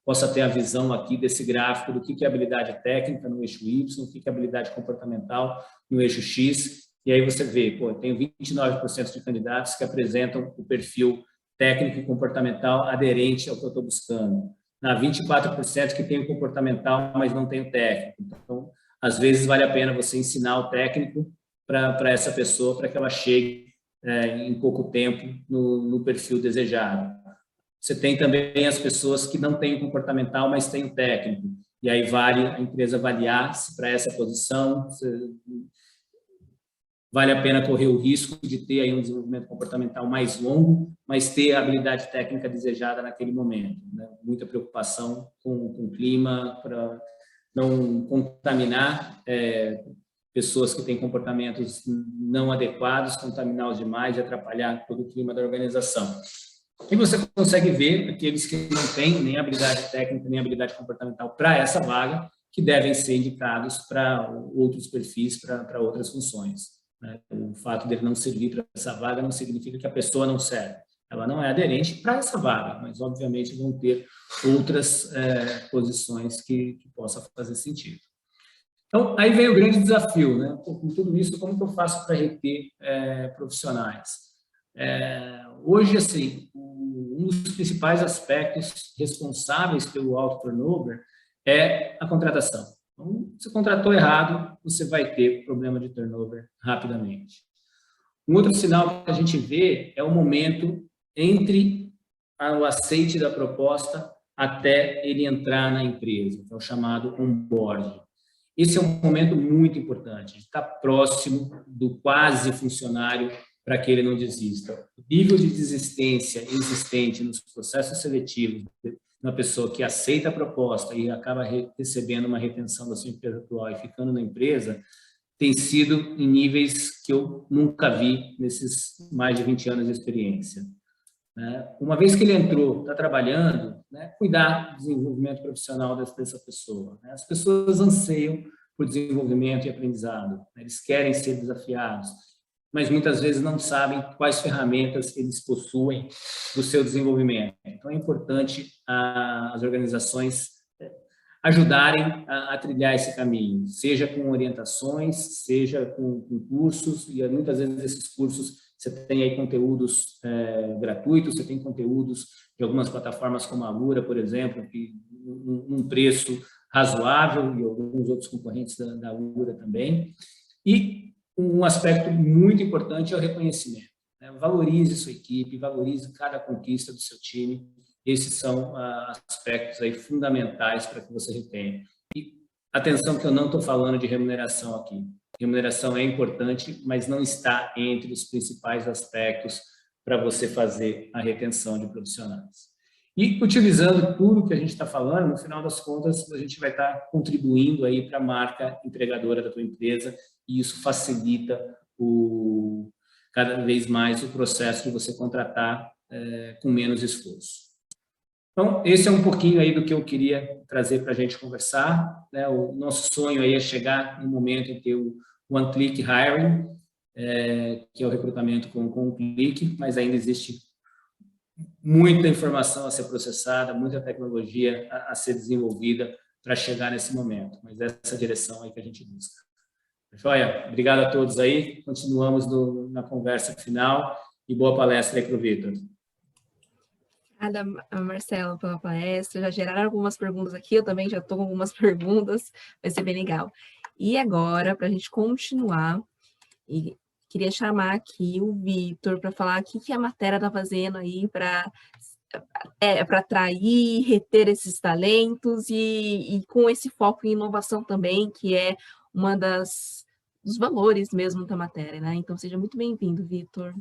possa ter a visão aqui desse gráfico do que é habilidade técnica no eixo Y, o que é habilidade comportamental no eixo X, e aí você vê, eu tenho 29% de candidatos que apresentam o perfil técnico e comportamental aderente ao que eu estou buscando. 24% que tem o comportamental, mas não tem o técnico. Então, às vezes vale a pena você ensinar o técnico para essa pessoa, para que ela chegue em pouco tempo no perfil desejado. Você tem também as pessoas que não têm o comportamental, mas têm o técnico. e aí vale a empresa avaliar se para essa posição vale a pena correr o risco de ter aí um desenvolvimento comportamental mais longo, mas ter a habilidade técnica desejada naquele momento, né? Muita preocupação com o clima, para não contaminar pessoas que têm comportamentos não adequados, contaminá-los demais e atrapalhar todo o clima da organização. E você consegue ver aqueles que não têm nem habilidade técnica, nem habilidade comportamental para essa vaga, que devem ser indicados para outros perfis, para outras funções. O fato dele não servir para essa vaga não significa que a pessoa não serve. Ela não é aderente para essa vaga, mas, obviamente, vão ter outras posições que possam fazer sentido. Então, aí vem o grande desafio, né? Com tudo isso, como que eu faço para reter profissionais? Hoje, assim, um dos principais aspectos responsáveis pelo alto turnover é a contratação. Então, se contratou errado, você vai ter problema de turnover rapidamente. Um outro sinal que a gente vê é o momento entre o aceite da proposta até ele entrar na empresa, que é o chamado onboarding. Esse é um momento muito importante, de estar próximo do quase funcionário para que ele não desista. O nível de desistência existente nos processos seletivos uma pessoa que aceita a proposta e acaba recebendo uma retenção da sua empresa atual e ficando na empresa, tem sido em níveis que eu nunca vi nesses mais de 20 anos de experiência. Uma vez que ele entrou, está trabalhando, cuidar do desenvolvimento profissional dessa pessoa. As pessoas anseiam por desenvolvimento e aprendizado, eles querem ser desafiados, mas muitas vezes não sabem quais ferramentas eles possuem do seu desenvolvimento. Então, é importante as organizações ajudarem a trilhar esse caminho, seja com orientações, seja com cursos, e muitas vezes esses cursos você tem aí conteúdos gratuitos, você tem conteúdos de algumas plataformas como a Alura, por exemplo, que num preço razoável, e alguns outros concorrentes da Alura também. E um aspecto muito importante é o reconhecimento. Valorize sua equipe, valorize cada conquista do seu time. Esses são aspectos aí fundamentais para que você retenha. E atenção que eu não estou falando de remuneração aqui. Remuneração é importante, mas não está entre os principais aspectos para você fazer a retenção de profissionais. E utilizando tudo que a gente está falando, no final das contas, a gente vai estar contribuindo aí para a marca empregadora da tua empresa, e isso facilita cada vez mais o processo de você contratar com menos esforço. Então, esse é um pouquinho aí do que eu queria trazer para a gente conversar. O nosso sonho aí é chegar no momento em ter o one-click hiring, que é o recrutamento com um clique, mas ainda existe muita informação a ser processada, muita tecnologia a ser desenvolvida para chegar nesse momento. Mas essa direção aí que a gente busca. Joia, obrigado a todos aí. Continuamos na conversa final e boa palestra aí para o Vitor. Obrigada, Marcelo, pela palestra. Já geraram algumas perguntas aqui, eu também já estou com algumas perguntas, vai ser bem legal. E agora, para a gente continuar, queria chamar aqui o Vitor para falar o que a Matera está fazendo aí para atrair, reter esses talentos e com esse foco em inovação também, que é uma dos valores mesmo da Matera, né? Então, seja muito bem-vindo, Vitor.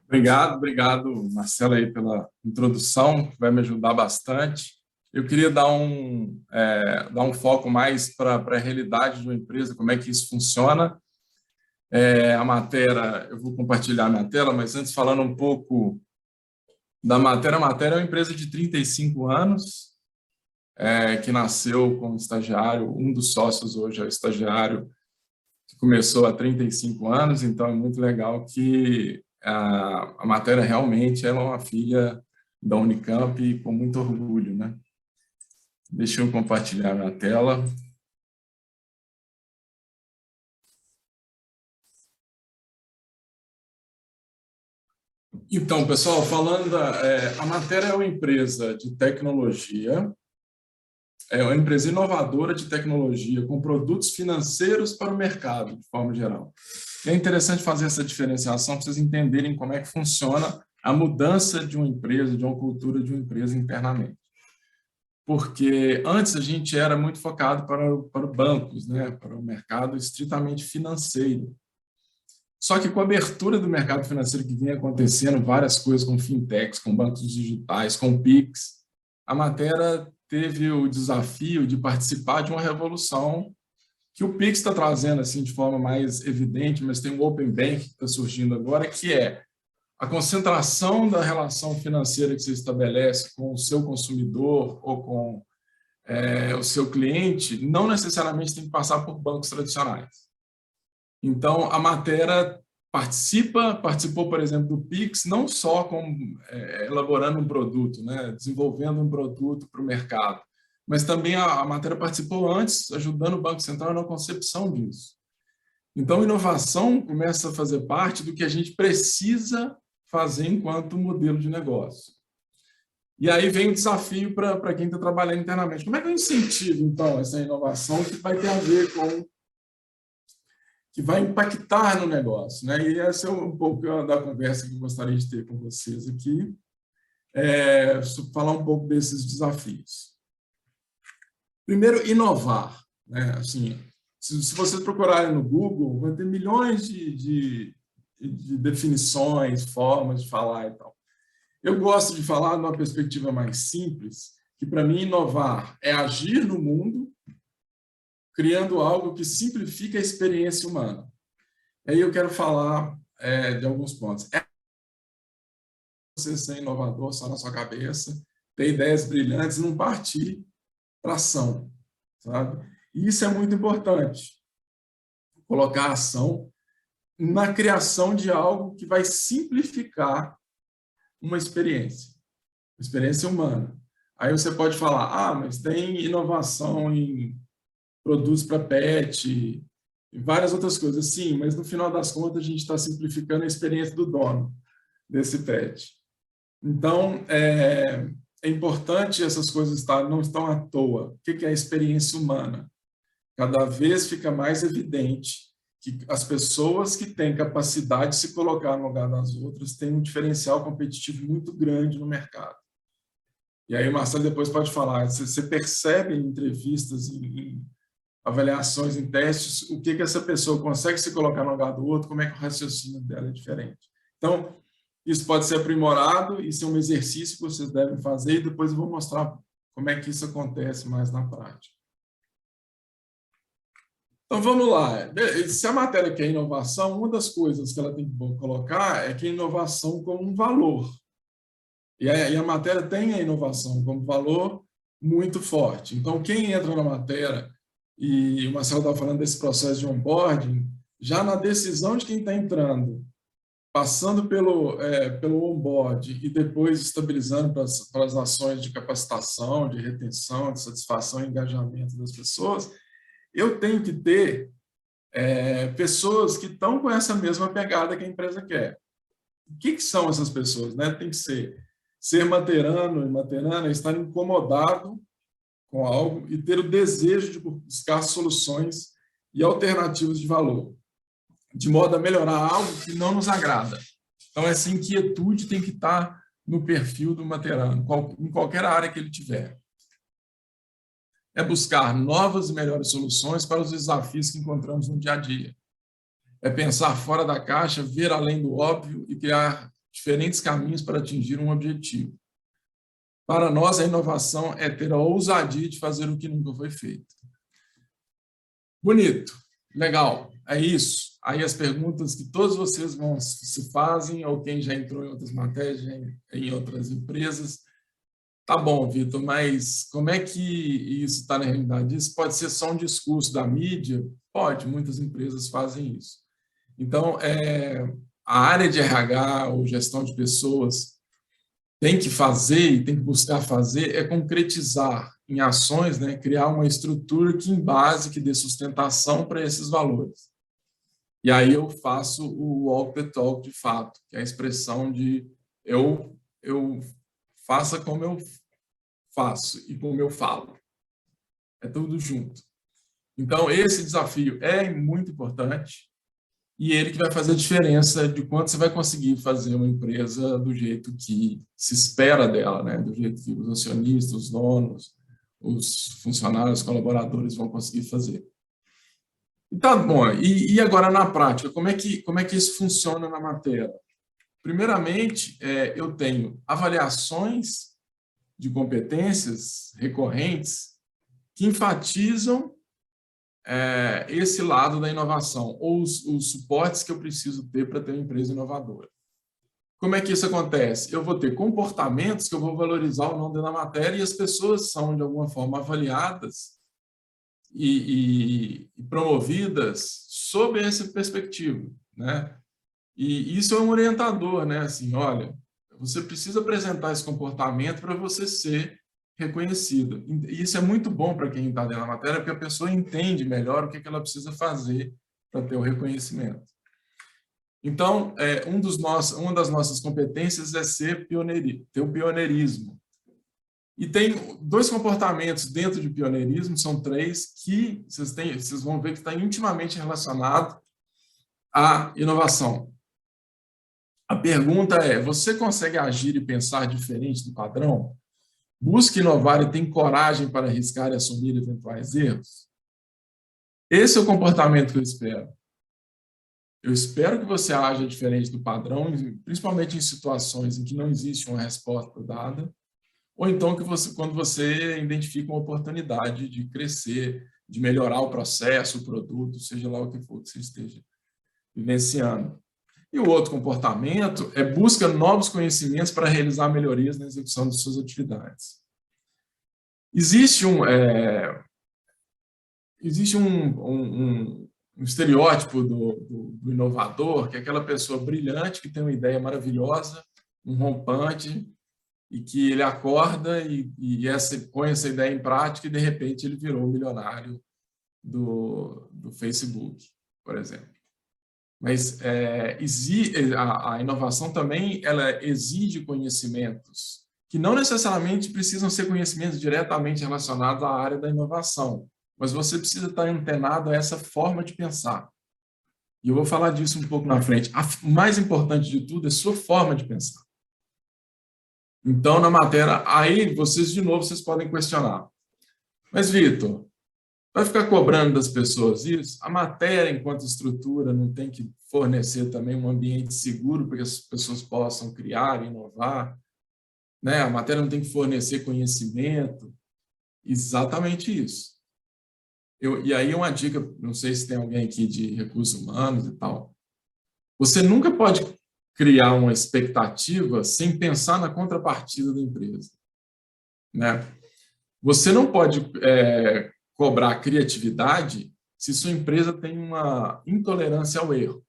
Obrigado, Marcelo, aí pela introdução, que vai me ajudar bastante. Eu queria dar um foco mais para a realidade de uma empresa, como é que isso funciona. A Matera, eu vou compartilhar a minha tela, mas antes falando um pouco da Matera. A Matera é uma empresa de 35 anos, que nasceu como estagiário, um dos sócios hoje é o estagiário, que começou há 35 anos, então é muito legal que a Matera realmente é uma filha da Unicamp e com muito orgulho, né? Deixa eu compartilhar minha tela. Então, pessoal, falando, a Matera é uma empresa de tecnologia, é uma empresa inovadora de tecnologia com produtos financeiros para o mercado, de forma geral. É interessante fazer essa diferenciação para vocês entenderem como é que funciona a mudança de uma empresa, de uma cultura de uma empresa internamente. porque antes a gente era muito focado para bancos, né? Para o mercado estritamente financeiro. Só que com a abertura do mercado financeiro que vinha acontecendo, várias coisas com fintechs, com bancos digitais, com PIX, a Matera teve o desafio de participar de uma revolução que o PIX está trazendo assim, de forma mais evidente, mas tem um Open Bank que está surgindo agora, que é a concentração da relação financeira que você estabelece com o seu consumidor ou com o seu cliente, não necessariamente tem que passar por bancos tradicionais. Então, a Matera participou, por exemplo, do PIX, não só elaborando um produto, né, desenvolvendo um produto para o mercado, mas também a Matera participou antes, ajudando o Banco Central na concepção disso. Então, inovação começa a fazer parte do que a gente precisa fazer enquanto modelo de negócio. E aí vem o desafio para quem está trabalhando internamente. Como é que eu incentivo, então, essa inovação que vai ter a ver com que vai impactar no negócio, né? E essa é um pouco da conversa que eu gostaria de ter com vocês aqui, falar um pouco desses desafios. Primeiro, inovar, né? Assim, se vocês procurarem no Google, vai ter milhões de definições, formas de falar e tal. Eu gosto de falar numa perspectiva mais simples, que para mim inovar é agir no mundo criando algo que simplifica a experiência humana. Aí eu quero falar de alguns pontos. Você ser inovador só na sua cabeça, ter ideias brilhantes e não partir para ação, sabe? E isso é muito importante. Colocar a ação na criação de algo que vai simplificar uma experiência humana. Aí você pode falar, mas tem inovação em produtos para pet e várias outras coisas. Sim, mas no final das contas a gente está simplificando a experiência do dono desse pet. Então, é importante essas coisas não estão à toa. O que é a experiência humana? Cada vez fica mais evidente que as pessoas que têm capacidade de se colocar no lugar das outras têm um diferencial competitivo muito grande no mercado. E aí o Marcelo depois pode falar, você percebe em entrevistas, em avaliações, em testes, o que essa pessoa consegue se colocar no lugar do outro, como é que o raciocínio dela é diferente. Então, isso pode ser aprimorado, isso é um exercício que vocês devem fazer e depois eu vou mostrar como é que isso acontece mais na prática. Então, vamos lá. Se a matéria quer inovação, uma das coisas que ela tem que colocar é que a inovação como um valor. E a matéria tem a inovação como valor muito forte. Então, quem entra na matéria, e o Marcelo estava falando desse processo de onboarding, já na decisão de quem está entrando, passando pelo onboard e depois estabilizando para as ações de capacitação, de retenção, de satisfação e engajamento das pessoas, eu tenho que ter pessoas que estão com essa mesma pegada que a empresa quer. O que são essas pessoas, né? Tem que ser materano e materana, estar incomodado com algo e ter o desejo de buscar soluções e alternativas de valor, de modo a melhorar algo que não nos agrada. Então, essa inquietude tem que estar no perfil do materano, em qualquer área que ele tiver. É buscar novas e melhores soluções para os desafios que encontramos no dia a dia. É pensar fora da caixa, ver além do óbvio e criar diferentes caminhos para atingir um objetivo. Para nós, a inovação é ter a ousadia de fazer o que nunca foi feito. Bonito, legal, é isso. Aí as perguntas que todos vocês se fazem, ou quem já entrou em outras matérias, em outras empresas. Tá bom, Vitor, mas como é que isso está na realidade? Isso pode ser só um discurso da mídia? Pode, muitas empresas fazem isso. Então, a área de RH ou gestão de pessoas tem que fazer e tem que buscar fazer concretizar em ações, né, criar uma estrutura que embase, que dê sustentação para esses valores. E aí eu faço o walk the talk de fato, que é a expressão de eu faça como eu faço e como eu falo. É tudo junto. Então, esse desafio é muito importante e ele que vai fazer a diferença de quanto você vai conseguir fazer uma empresa do jeito que se espera dela, né? Do jeito que os acionistas, os donos, os funcionários, colaboradores vão conseguir fazer. Tá bom, e agora na prática, como é que isso funciona na matéria? Primeiramente, eu tenho avaliações de competências recorrentes que enfatizam esse lado da inovação, ou os suportes que eu preciso ter para ter uma empresa inovadora. Como é que isso acontece? Eu vou ter comportamentos que eu vou valorizar ou não dentro da matéria, e as pessoas são, de alguma forma, avaliadas e promovidas sob essa perspectiva, né? E isso é um orientador, né? Assim, olha, você precisa apresentar esse comportamento para você ser reconhecido. E isso é muito bom para quem está dentro da matéria, porque a pessoa entende melhor o que ela precisa fazer para ter o reconhecimento. Então, uma das nossas competências é ter o pioneirismo. E tem 2 comportamentos dentro de pioneirismo, são 3, que vocês vão ver que está intimamente relacionado à inovação. A pergunta é, você consegue agir e pensar diferente do padrão? Busca inovar e tem coragem para arriscar e assumir eventuais erros? Esse é o comportamento que eu espero. Eu espero que você haja diferente do padrão, principalmente em situações em que não existe uma resposta dada, ou então quando você identifica uma oportunidade de crescer, de melhorar o processo, o produto, seja lá o que for que você esteja vivenciando. E o outro comportamento é busca novos conhecimentos para realizar melhorias na execução de suas atividades. Existe um estereótipo do inovador, que é aquela pessoa brilhante, que tem uma ideia maravilhosa, um rompante, e que ele acorda e põe essa ideia em prática e, de repente, ele virou o milionário do Facebook, por exemplo. Mas a inovação também ela exige conhecimentos, que não necessariamente precisam ser conhecimentos diretamente relacionados à área da inovação, mas você precisa estar antenado a essa forma de pensar. E eu vou falar disso um pouco na frente. O mais importante de tudo é a sua forma de pensar. Então, na matéria, aí vocês podem questionar. Mas, Vitor, vai ficar cobrando das pessoas isso? A matéria, enquanto estrutura, não tem que fornecer também um ambiente seguro para que as pessoas possam criar e inovar? Né? A matéria não tem que fornecer conhecimento? Exatamente isso. E aí uma dica, não sei se tem alguém aqui de recursos humanos e tal, você nunca pode criar uma expectativa sem pensar na contrapartida da empresa. Né? Você não pode cobrar criatividade se sua empresa tem uma intolerância ao erro.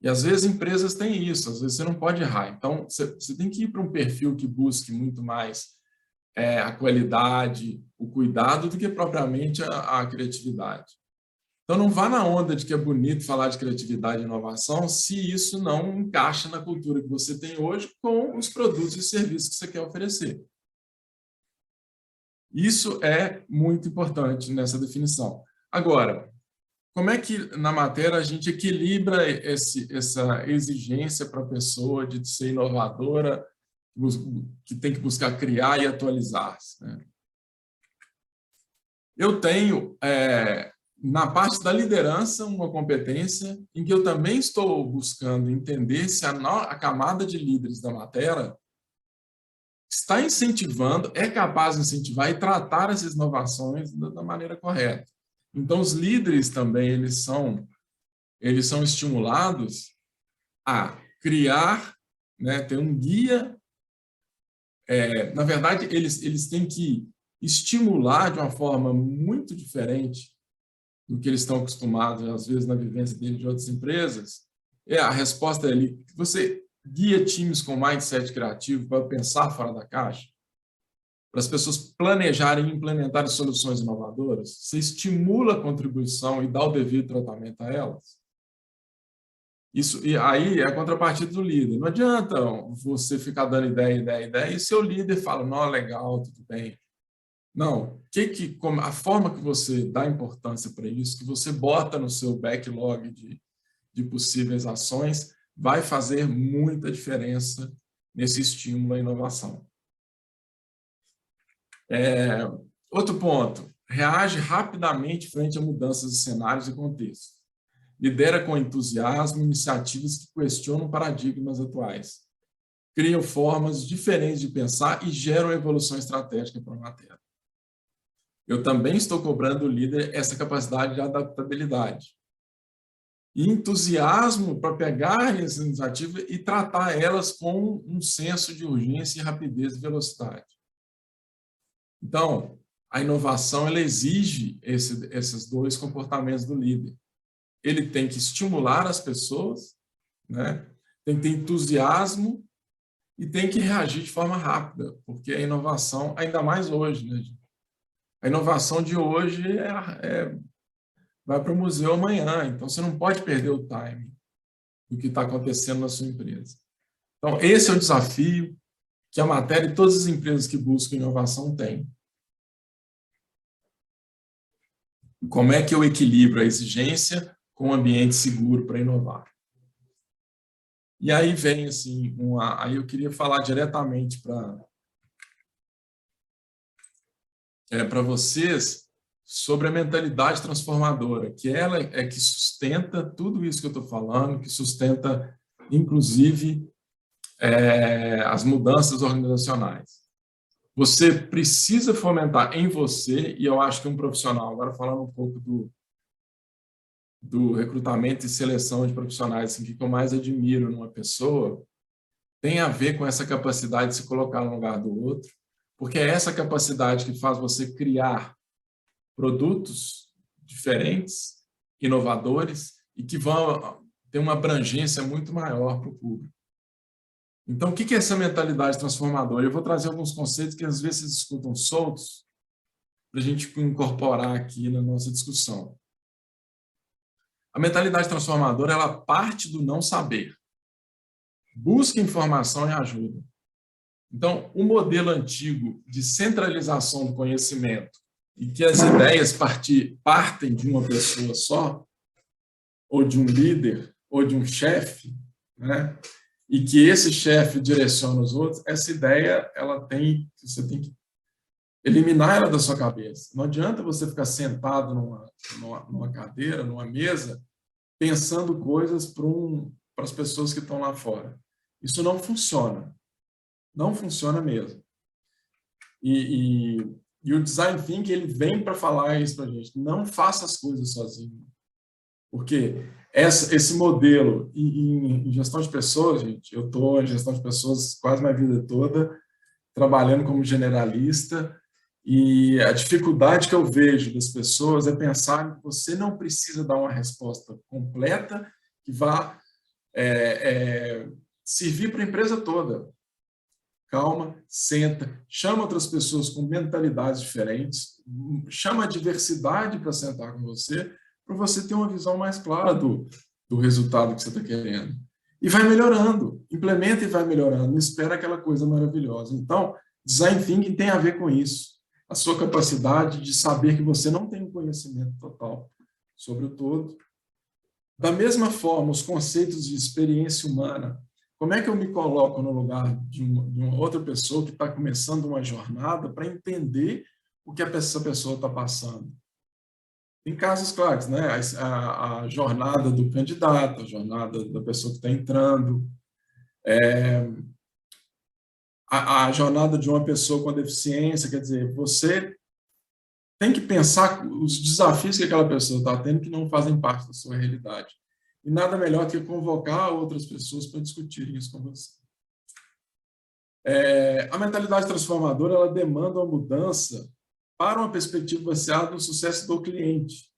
E às vezes empresas têm isso, às vezes você não pode errar. Então, você tem que ir para um perfil que busque muito mais a qualidade, o cuidado, do que propriamente a criatividade. Então, não vá na onda de que é bonito falar de criatividade e inovação se isso não encaixa na cultura que você tem hoje com os produtos e serviços que você quer oferecer. Isso é muito importante nessa definição. Agora, como é que na matéria a gente equilibra essa exigência para a pessoa de ser inovadora, que tem que buscar criar e atualizar-se? Né? Eu tenho, na parte da liderança, uma competência em que eu também estou buscando entender se a camada de líderes da matéria está incentivando, é capaz de incentivar e tratar essas inovações da maneira correta. Então, os líderes também, eles são estimulados a criar, né, ter um guia. Na verdade, eles têm que estimular de uma forma muito diferente do que eles estão acostumados, às vezes, na vivência deles de outras empresas. A resposta é ali, você guia times com mindset criativo para pensar fora da caixa, para as pessoas planejarem e implementarem soluções inovadoras, você estimula a contribuição e dá o devido tratamento a elas. Isso, e aí é a contrapartida do líder. Não adianta você ficar dando ideia, e seu líder fala, não, legal, tudo bem. Não, a forma que você dá importância para isso, que você bota no seu backlog de possíveis ações, vai fazer muita diferença nesse estímulo à inovação. Outro ponto, reage rapidamente frente a mudanças de cenários e contextos. Lidera com entusiasmo iniciativas que questionam paradigmas atuais. Criam formas diferentes de pensar e geram evolução estratégica para a matéria. Eu também estou cobrando do líder essa capacidade de adaptabilidade. E entusiasmo para pegar essas iniciativas e tratar elas com um senso de urgência, rapidez e velocidade. Então, a inovação ela exige esses dois comportamentos do líder. Ele tem que estimular as pessoas, né? Tem que ter entusiasmo e tem que reagir de forma rápida, porque a inovação, ainda mais hoje, né? A inovação de hoje vai para o museu amanhã, então você não pode perder o time do que está acontecendo na sua empresa. Então, esse é o desafio que a matéria e todas as empresas que buscam inovação têm. Como é que eu equilibro a exigência com um ambiente seguro para inovar? E aí vem, assim, aí eu queria falar diretamente para vocês sobre a mentalidade transformadora, que ela é que sustenta tudo isso que eu estou falando, que sustenta, inclusive, as mudanças organizacionais. Você precisa fomentar em você, e eu acho que um profissional, agora falando um pouco do recrutamento e seleção de profissionais, assim, que eu mais admiro numa pessoa, tem a ver com essa capacidade de se colocar no lugar do outro, porque é essa capacidade que faz você criar produtos diferentes, inovadores, e que vão ter uma abrangência muito maior para o público. Então, o que é essa mentalidade transformadora? Eu vou trazer alguns conceitos que às vezes se escutam soltos para a gente incorporar aqui na nossa discussão. A mentalidade transformadora, ela parte do não saber. Busca informação e ajuda. Então, o modelo antigo de centralização do conhecimento e que as ideias partem de uma pessoa só, ou de um líder, ou de um chefe, né? E que esse chefe direciona os outros, essa ideia, você tem que eliminar ela da sua cabeça. Não adianta você ficar sentado numa cadeira, numa mesa, pensando coisas para as pessoas que estão lá fora. Isso não funciona. Não funciona mesmo. E o Design Thinking, ele vem para falar isso para a gente. Não faça as coisas sozinho. Porque esse modelo em gestão de pessoas, gente, eu estou em gestão de pessoas quase minha vida toda, trabalhando como generalista, e a dificuldade que eu vejo das pessoas é pensar que você não precisa dar uma resposta completa que vá servir para a empresa toda. Calma, senta, chama outras pessoas com mentalidades diferentes, chama a diversidade para sentar com você, para você ter uma visão mais clara do resultado que você está querendo. E vai melhorando, implementa e vai melhorando, não espera aquela coisa maravilhosa. Então, Design Thinking tem a ver com isso. A sua capacidade de saber que você não tem um conhecimento total sobre o todo. Da mesma forma, os conceitos de experiência humana. Como é que eu me coloco no lugar de uma outra pessoa que está começando uma jornada para entender o que essa pessoa está passando? Tem casos claros, né? A jornada do candidato, a jornada da pessoa que está entrando, a jornada de uma pessoa com deficiência, quer dizer, você tem que pensar os desafios que aquela pessoa está tendo que não fazem parte da sua realidade. E nada melhor que convocar outras pessoas para discutirem isso com você. A mentalidade transformadora, ela demanda uma mudança para uma perspectiva baseada no sucesso do cliente.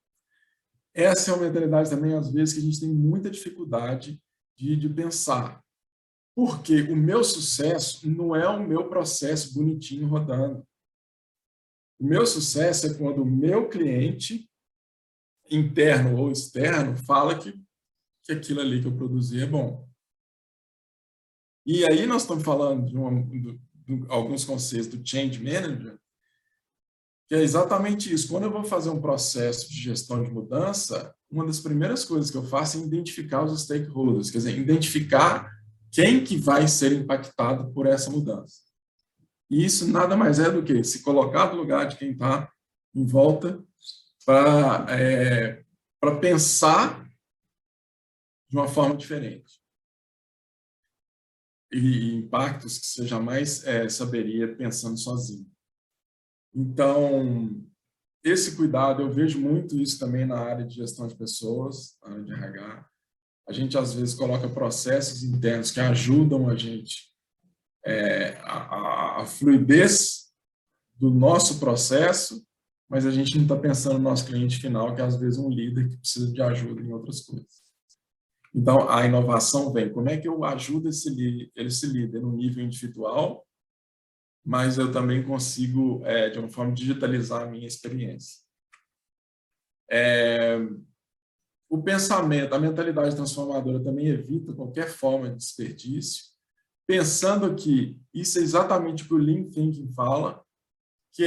Essa é uma mentalidade também, às vezes, que a gente tem muita dificuldade de pensar. Porque o meu sucesso não é o meu processo bonitinho rodando. O meu sucesso é quando o meu cliente, interno ou externo, fala que aquilo ali que eu produzi é bom. E aí nós estamos falando de alguns conceitos do Change Manager, que é exatamente isso. Quando eu vou fazer um processo de gestão de mudança, uma das primeiras coisas que eu faço é identificar os stakeholders, quer dizer, identificar quem que vai ser impactado por essa mudança. E isso nada mais é do que se colocar no lugar de quem está em volta para pensar de uma forma diferente. E impactos que você jamais saberia pensando sozinho. Então, esse cuidado, eu vejo muito isso também na área de gestão de pessoas, na área de RH. A gente, às vezes, coloca processos internos que ajudam a gente a fluidez do nosso processo, mas a gente não está pensando no nosso cliente final, que às vezes é um líder que precisa de ajuda em outras coisas. Então, a inovação vem, como é que eu ajudo esse líder no nível individual, mas eu também consigo, de uma forma, digitalizar a minha experiência. O pensamento, a mentalidade transformadora também evita qualquer forma de desperdício, pensando que isso é exatamente o que o Lean Thinking fala, que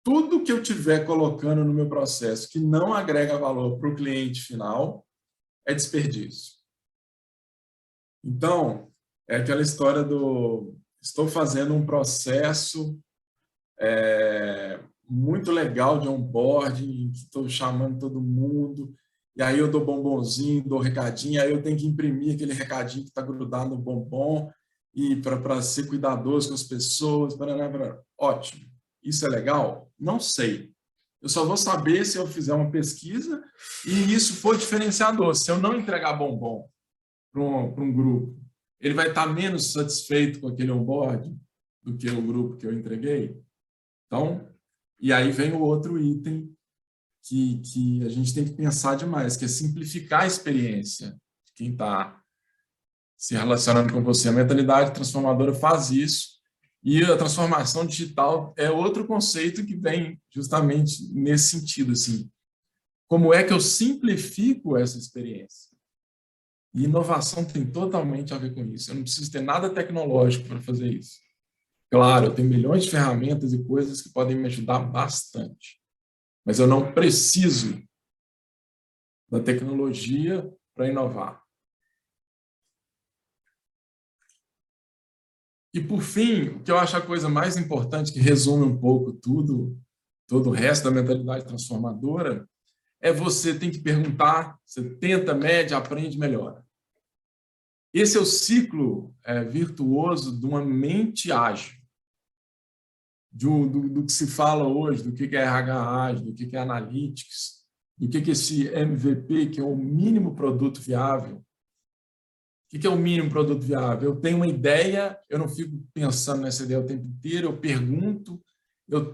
tudo que eu estiver colocando no meu processo que não agrega valor para o cliente final é desperdício. Então, é aquela história estou fazendo um processo muito legal de onboarding, que estou chamando todo mundo, e aí eu dou bombonzinho, dou recadinho, aí eu tenho que imprimir aquele recadinho que está grudado no bombom, e para ser cuidadoso com as pessoas, ótimo. Isso é legal? Não sei. Eu só vou saber se eu fizer uma pesquisa e isso for diferenciador. Se eu não entregar bombom para um grupo, ele vai estar menos satisfeito com aquele onboarding do que o grupo que eu entreguei. Então, e aí vem o outro item que a gente tem que pensar demais, que é simplificar a experiência de quem está se relacionando com você. A mentalidade transformadora faz isso, e a transformação digital é outro conceito que vem justamente nesse sentido, assim, como é que eu simplifico essa experiência? E inovação tem totalmente a ver com isso. Eu não preciso ter nada tecnológico para fazer isso. Claro, eu tenho milhões de ferramentas e coisas que podem me ajudar bastante, mas eu não preciso da tecnologia para inovar. E, por fim, o que eu acho a coisa mais importante, que resume um pouco todo o resto da mentalidade transformadora, é você tem que perguntar, você tenta, mede, aprende, melhora. Esse é o ciclo virtuoso de uma mente ágil, do que se fala hoje, do que é RH ágil, do que é Analytics, do que é esse MVP, que é o mínimo produto viável. O que é o mínimo produto viável? Eu tenho uma ideia, eu não fico pensando nessa ideia o tempo inteiro, eu pergunto, eu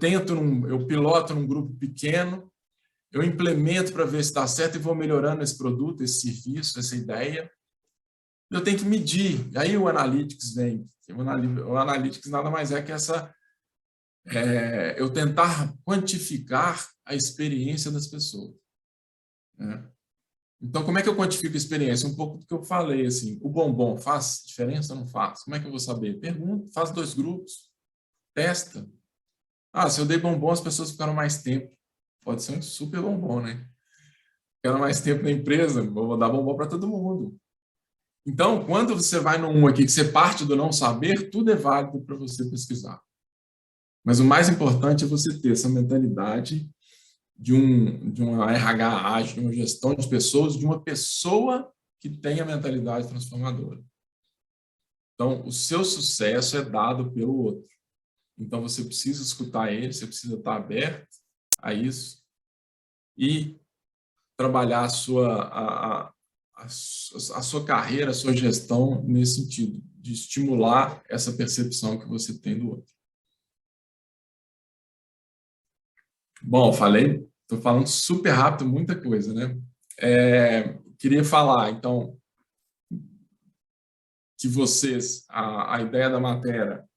piloto num grupo pequeno, eu implemento para ver se dá certo e vou melhorando esse produto, esse serviço, essa ideia. Eu tenho que medir. Aí o Analytics vem. O Analytics nada mais é que eu tentar quantificar a experiência das pessoas. Né? Então, como é que eu quantifico a experiência? Um pouco do que eu falei, assim, o bombom faz diferença ou não faz? Como é que eu vou saber? Pergunta, faz 2 grupos, testa. Se eu dei bombom, as pessoas ficaram mais tempo. Pode ser um super bombom, né? Ficaram mais tempo na empresa, vou dar bombom para todo mundo. Então, quando você vai num aqui, que você parte do não saber, tudo é válido para você pesquisar. Mas o mais importante é você ter essa mentalidade de uma RH ágil, de uma gestão de pessoas, de uma pessoa que tenha mentalidade transformadora. Então, o seu sucesso é dado pelo outro. Então, você precisa escutar ele, você precisa estar aberto a isso e trabalhar a sua carreira, a sua gestão nesse sentido, de estimular essa percepção que você tem do outro. Bom, estou falando super rápido, muita coisa, né? Queria falar, então, que a ideia da matéria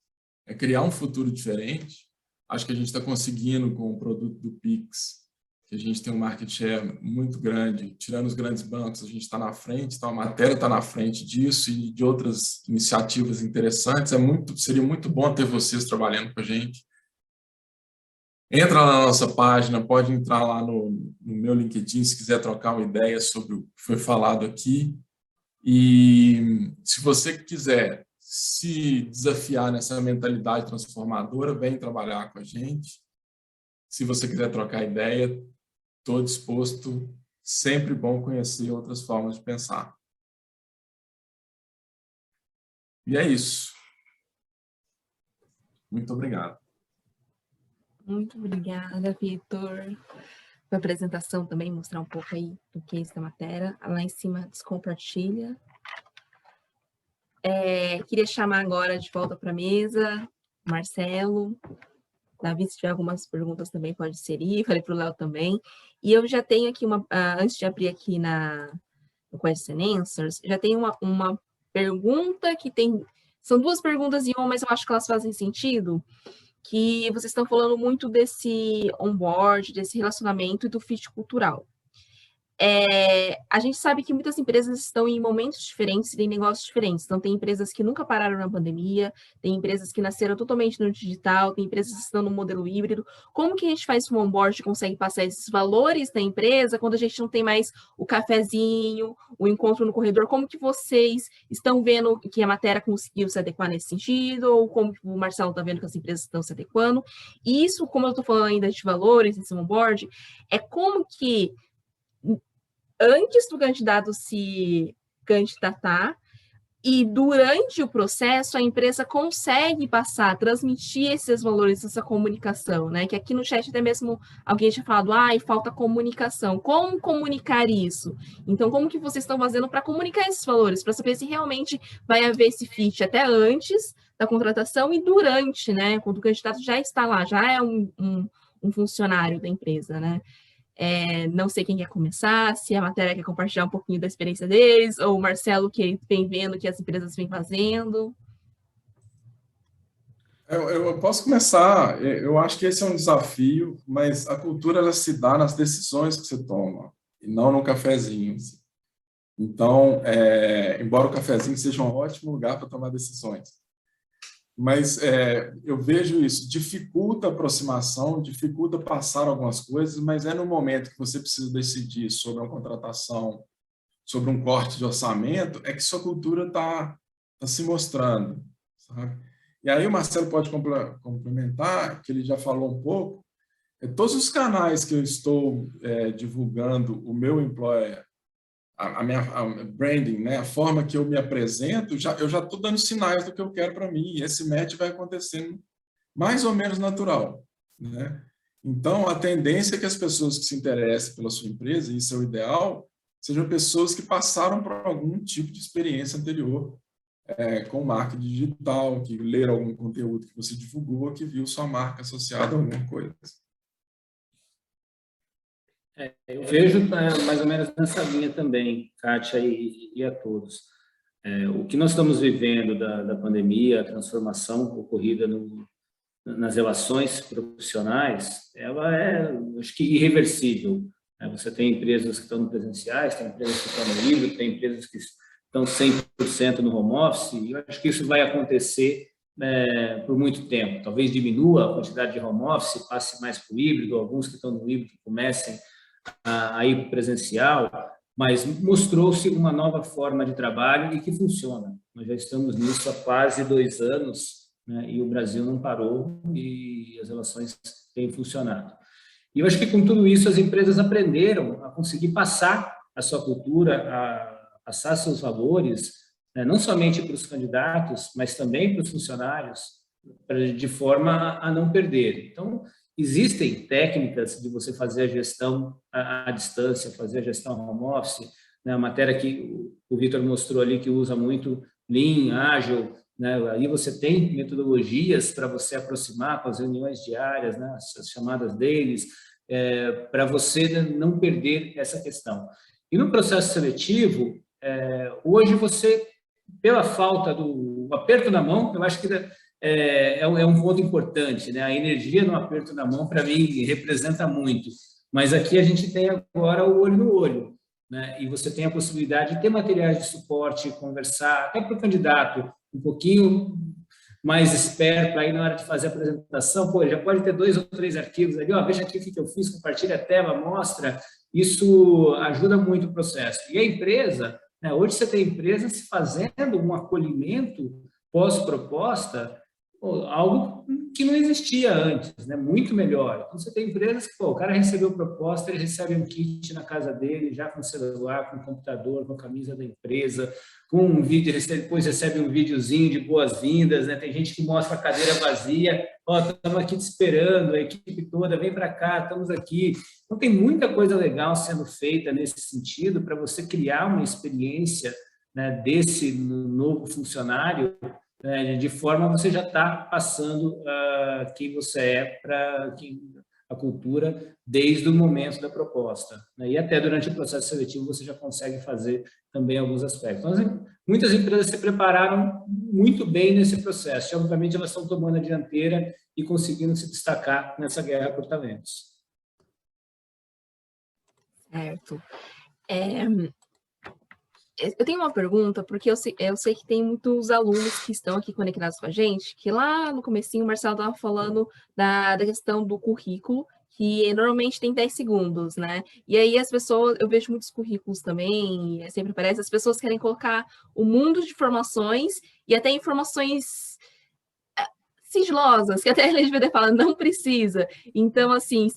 é criar um futuro diferente. Acho que a gente está conseguindo com o produto do Pix, que a gente tem um market share muito grande, tirando os grandes bancos, a gente está na frente, então a matéria está na frente disso e de outras iniciativas interessantes. Seria muito bom ter vocês trabalhando com a gente. Entra lá na nossa página, pode entrar lá no meu LinkedIn se quiser trocar uma ideia sobre o que foi falado aqui. E se você quiser se desafiar nessa mentalidade transformadora, vem trabalhar com a gente. Se você quiser trocar ideia, estou disposto. Sempre bom conhecer outras formas de pensar. E é isso. Muito obrigado. Muito obrigada, Vitor. A apresentação também, mostrar um pouco aí do que é essa matéria. Lá em cima, descompartilha. Queria chamar agora de volta para a mesa, Marcelo. Davi, se tiver algumas perguntas também pode inserir, falei para o Léo também. E eu já tenho aqui antes de abrir aqui no Question Answers, já tenho uma pergunta que tem... São duas perguntas em uma, mas eu acho que elas fazem sentido, que vocês estão falando muito desse onboard, desse relacionamento e do fit cultural. A gente sabe que muitas empresas estão em momentos diferentes e em negócios diferentes. Então, tem empresas que nunca pararam na pandemia, tem empresas que nasceram totalmente no digital, tem empresas que estão no modelo híbrido. Como que a gente faz um onboard e consegue passar esses valores da empresa quando a gente não tem mais o cafezinho, o encontro no corredor? Como que vocês estão vendo que a matéria conseguiu se adequar nesse sentido? Ou como o Marcelo está vendo que as empresas estão se adequando? E isso, como eu estou falando ainda de valores, esse onboard, é como que antes do candidato se candidatar e durante o processo a empresa consegue passar, transmitir esses valores, essa comunicação, né? Que aqui no chat até mesmo alguém tinha falado, falta comunicação. Como comunicar isso? Então, como que vocês estão fazendo para comunicar esses valores? Para saber se realmente vai haver esse fit até antes da contratação e durante, né? Quando o candidato já está lá, já é um funcionário da empresa, né? Não sei quem quer começar, se a matéria quer compartilhar um pouquinho da experiência deles, ou o Marcelo, que vem vendo que as empresas vêm fazendo. Eu posso começar. Eu acho que esse é um desafio, mas a cultura ela se dá nas decisões que você toma, e não no cafezinho. Então, embora o cafezinho seja um ótimo lugar para tomar decisões, mas eu vejo isso, dificulta a aproximação, dificulta passar algumas coisas, mas é no momento que você precisa decidir sobre uma contratação, sobre um corte de orçamento, é que sua cultura está se mostrando, sabe? E aí o Marcelo pode complementar, que ele já falou um pouco, todos os canais que eu estou divulgando o meu employer, a minha branding, né, a forma que eu me apresento, eu já estou dando sinais do que eu quero para mim, e esse match vai acontecendo mais ou menos natural, né? Então, a tendência é que as pessoas que se interessem pela sua empresa, e isso é o ideal, sejam pessoas que passaram por algum tipo de experiência anterior com marketing digital, que leram algum conteúdo que você divulgou, que viu sua marca associada a alguma coisa. Eu vejo mais ou menos nessa linha também, Kátia e a todos. O que nós estamos vivendo da pandemia, a transformação ocorrida nas relações profissionais, ela acho que, irreversível. Você tem empresas que estão no presenciais, tem empresas que estão no híbrido, tem empresas que estão 100% no home office, e eu acho que isso vai acontecer por muito tempo. Talvez diminua a quantidade de home office, passe mais para o híbrido, alguns que estão no híbrido comecem a ir para o presencial, mas mostrou-se uma nova forma de trabalho e que funciona. Nós já estamos nisso há quase 2 anos, né, e o Brasil não parou e as relações têm funcionado. E eu acho que com tudo isso as empresas aprenderam a conseguir passar a sua cultura, a passar seus valores, né, não somente para os candidatos, mas também para os funcionários, de forma a não perder. Então, existem técnicas de você fazer a gestão à distância, fazer a gestão home office, né? A matéria que o Vitor mostrou ali, que usa muito Lean, Ágil, né? Aí você tem metodologias para você aproximar com as reuniões diárias, né? As chamadas deles, para você não perder essa questão. E no processo seletivo, hoje você, pela falta do aperto na mão, eu acho que é um ponto importante, né? A energia no aperto da mão, para mim, representa muito. Mas aqui a gente tem agora o olho no olho, né? E você tem a possibilidade de ter materiais de suporte, conversar, até para o candidato um pouquinho mais esperto aí na hora de fazer a apresentação. Pô, já pode ter 2 ou 3 arquivos ali, ó, veja aqui o que eu fiz, compartilha a tela, mostra. Isso ajuda muito o processo. E a empresa, né? Hoje você tem empresas fazendo um acolhimento pós-proposta, algo que não existia antes, né? Muito melhor. Então, você tem empresas que, o cara recebeu proposta, ele recebe um kit na casa dele, já com celular, com computador, com a camisa da empresa, com um vídeo, depois recebe um videozinho de boas-vindas, né? Tem gente que mostra a cadeira vazia, estamos aqui te esperando, a equipe toda, vem para cá, estamos aqui. Então, tem muita coisa legal sendo feita nesse sentido para você criar uma experiência, né, desse novo funcionário, de forma a você já está passando quem você é para a cultura desde o momento da proposta, né? E até durante o processo seletivo você já consegue fazer também alguns aspectos. Então, muitas empresas se prepararam muito bem nesse processo e, obviamente, elas estão tomando a dianteira e conseguindo se destacar nessa guerra por talentos. Certo. Eu tenho uma pergunta, porque eu sei que tem muitos alunos que estão aqui conectados com a gente, que lá no comecinho o Marcelo estava falando da questão do currículo, que normalmente tem 10 segundos, né? E aí as pessoas, eu vejo muitos currículos também, sempre aparece, as pessoas querem colocar um mundo de informações e até informações sigilosas, que até a LGBT fala, não precisa. Então, assim,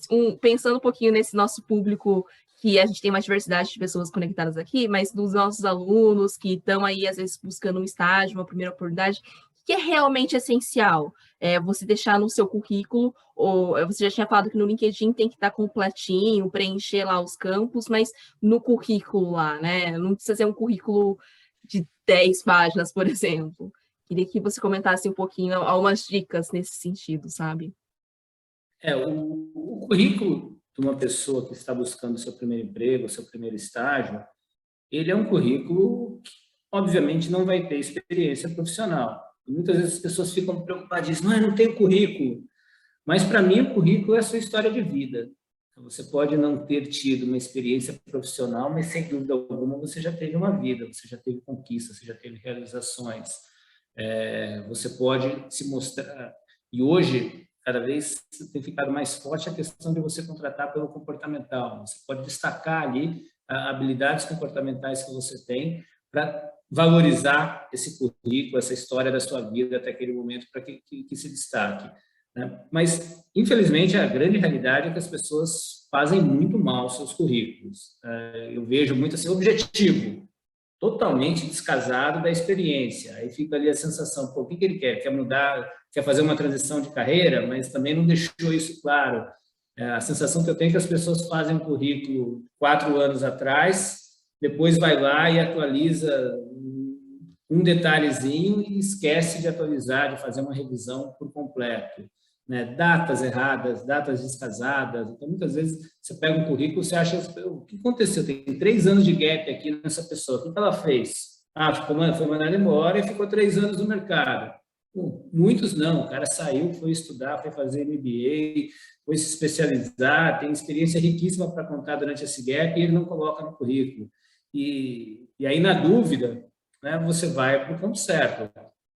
pensando um pouquinho nesse nosso público, que a gente tem uma diversidade de pessoas conectadas aqui, mas dos nossos alunos que estão aí, às vezes, buscando um estágio, uma primeira oportunidade, o que é realmente essencial? Você deixar no seu currículo, ou você já tinha falado que no LinkedIn tem que estar completinho, preencher lá os campos, mas no currículo lá, né? Não precisa ser um currículo de 10 páginas, por exemplo. Queria que você comentasse um pouquinho, algumas dicas nesse sentido, sabe? O currículo de uma pessoa que está buscando seu primeiro emprego, seu primeiro estágio, ele é um currículo que, obviamente, não vai ter experiência profissional. E muitas vezes as pessoas ficam preocupadíssimas, não tenho currículo. Mas, para mim, o currículo é a sua história de vida. Você pode não ter tido uma experiência profissional, mas, sem dúvida alguma, você já teve uma vida, você já teve conquistas, você já teve realizações. Você pode se mostrar... E hoje, cada vez tem ficado mais forte a questão de você contratar pelo comportamental. Você pode destacar ali habilidades comportamentais que você tem para valorizar esse currículo, essa história da sua vida até aquele momento para que se destaque, né? Mas, infelizmente, a grande realidade é que as pessoas fazem muito mal seus currículos. Eu vejo muito assim, objetivo, totalmente descasado da experiência. Aí fica ali a sensação, o que ele quer? Quer mudar, quer fazer uma transição de carreira, mas também não deixou isso claro. A sensação que eu tenho é que as pessoas fazem um currículo 4 anos atrás, depois vai lá e atualiza um detalhezinho e esquece de atualizar, de fazer uma revisão por completo, né? Datas erradas, datas descasadas. Então, muitas vezes, você pega um currículo, você acha, o que aconteceu? Tem 3 anos de gap aqui nessa pessoa. O que ela fez? Foi mandada embora e ficou 3 anos no mercado. Muitos não. O cara saiu, foi estudar, foi fazer MBA, foi se especializar, tem experiência riquíssima para contar durante esse gap e ele não coloca no currículo. E aí, na dúvida, né, você vai para o campo certo.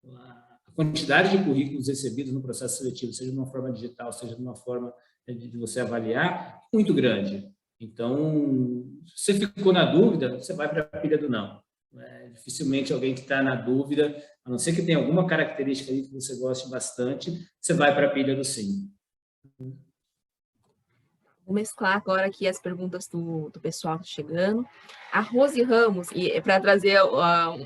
A quantidade de currículos recebidos no processo seletivo, seja de uma forma digital, seja de uma forma de você avaliar, muito grande. Então, se você ficou na dúvida, você vai para a pilha do não. Dificilmente alguém que está na dúvida, a não ser que tenha alguma característica aí que você goste bastante, você vai para a pilha do sim. Vou mesclar agora aqui as perguntas do pessoal que está chegando. A Rose Ramos, e para trazer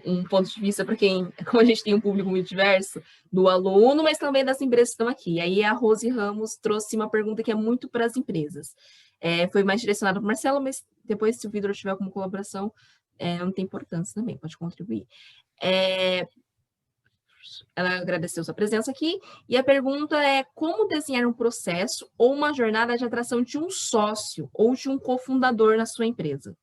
um ponto de vista para quem, como a gente tem um público muito diverso, do aluno, mas também das empresas que estão aqui. Aí a Rose Ramos trouxe uma pergunta que é muito para as empresas. Foi mais direcionada para o Marcelo, mas depois, se o Vitor tiver como colaboração, não tem importância também, pode contribuir. Ela agradeceu sua presença aqui, e a pergunta é: como desenhar um processo ou uma jornada de atração de um sócio ou de um cofundador na sua empresa,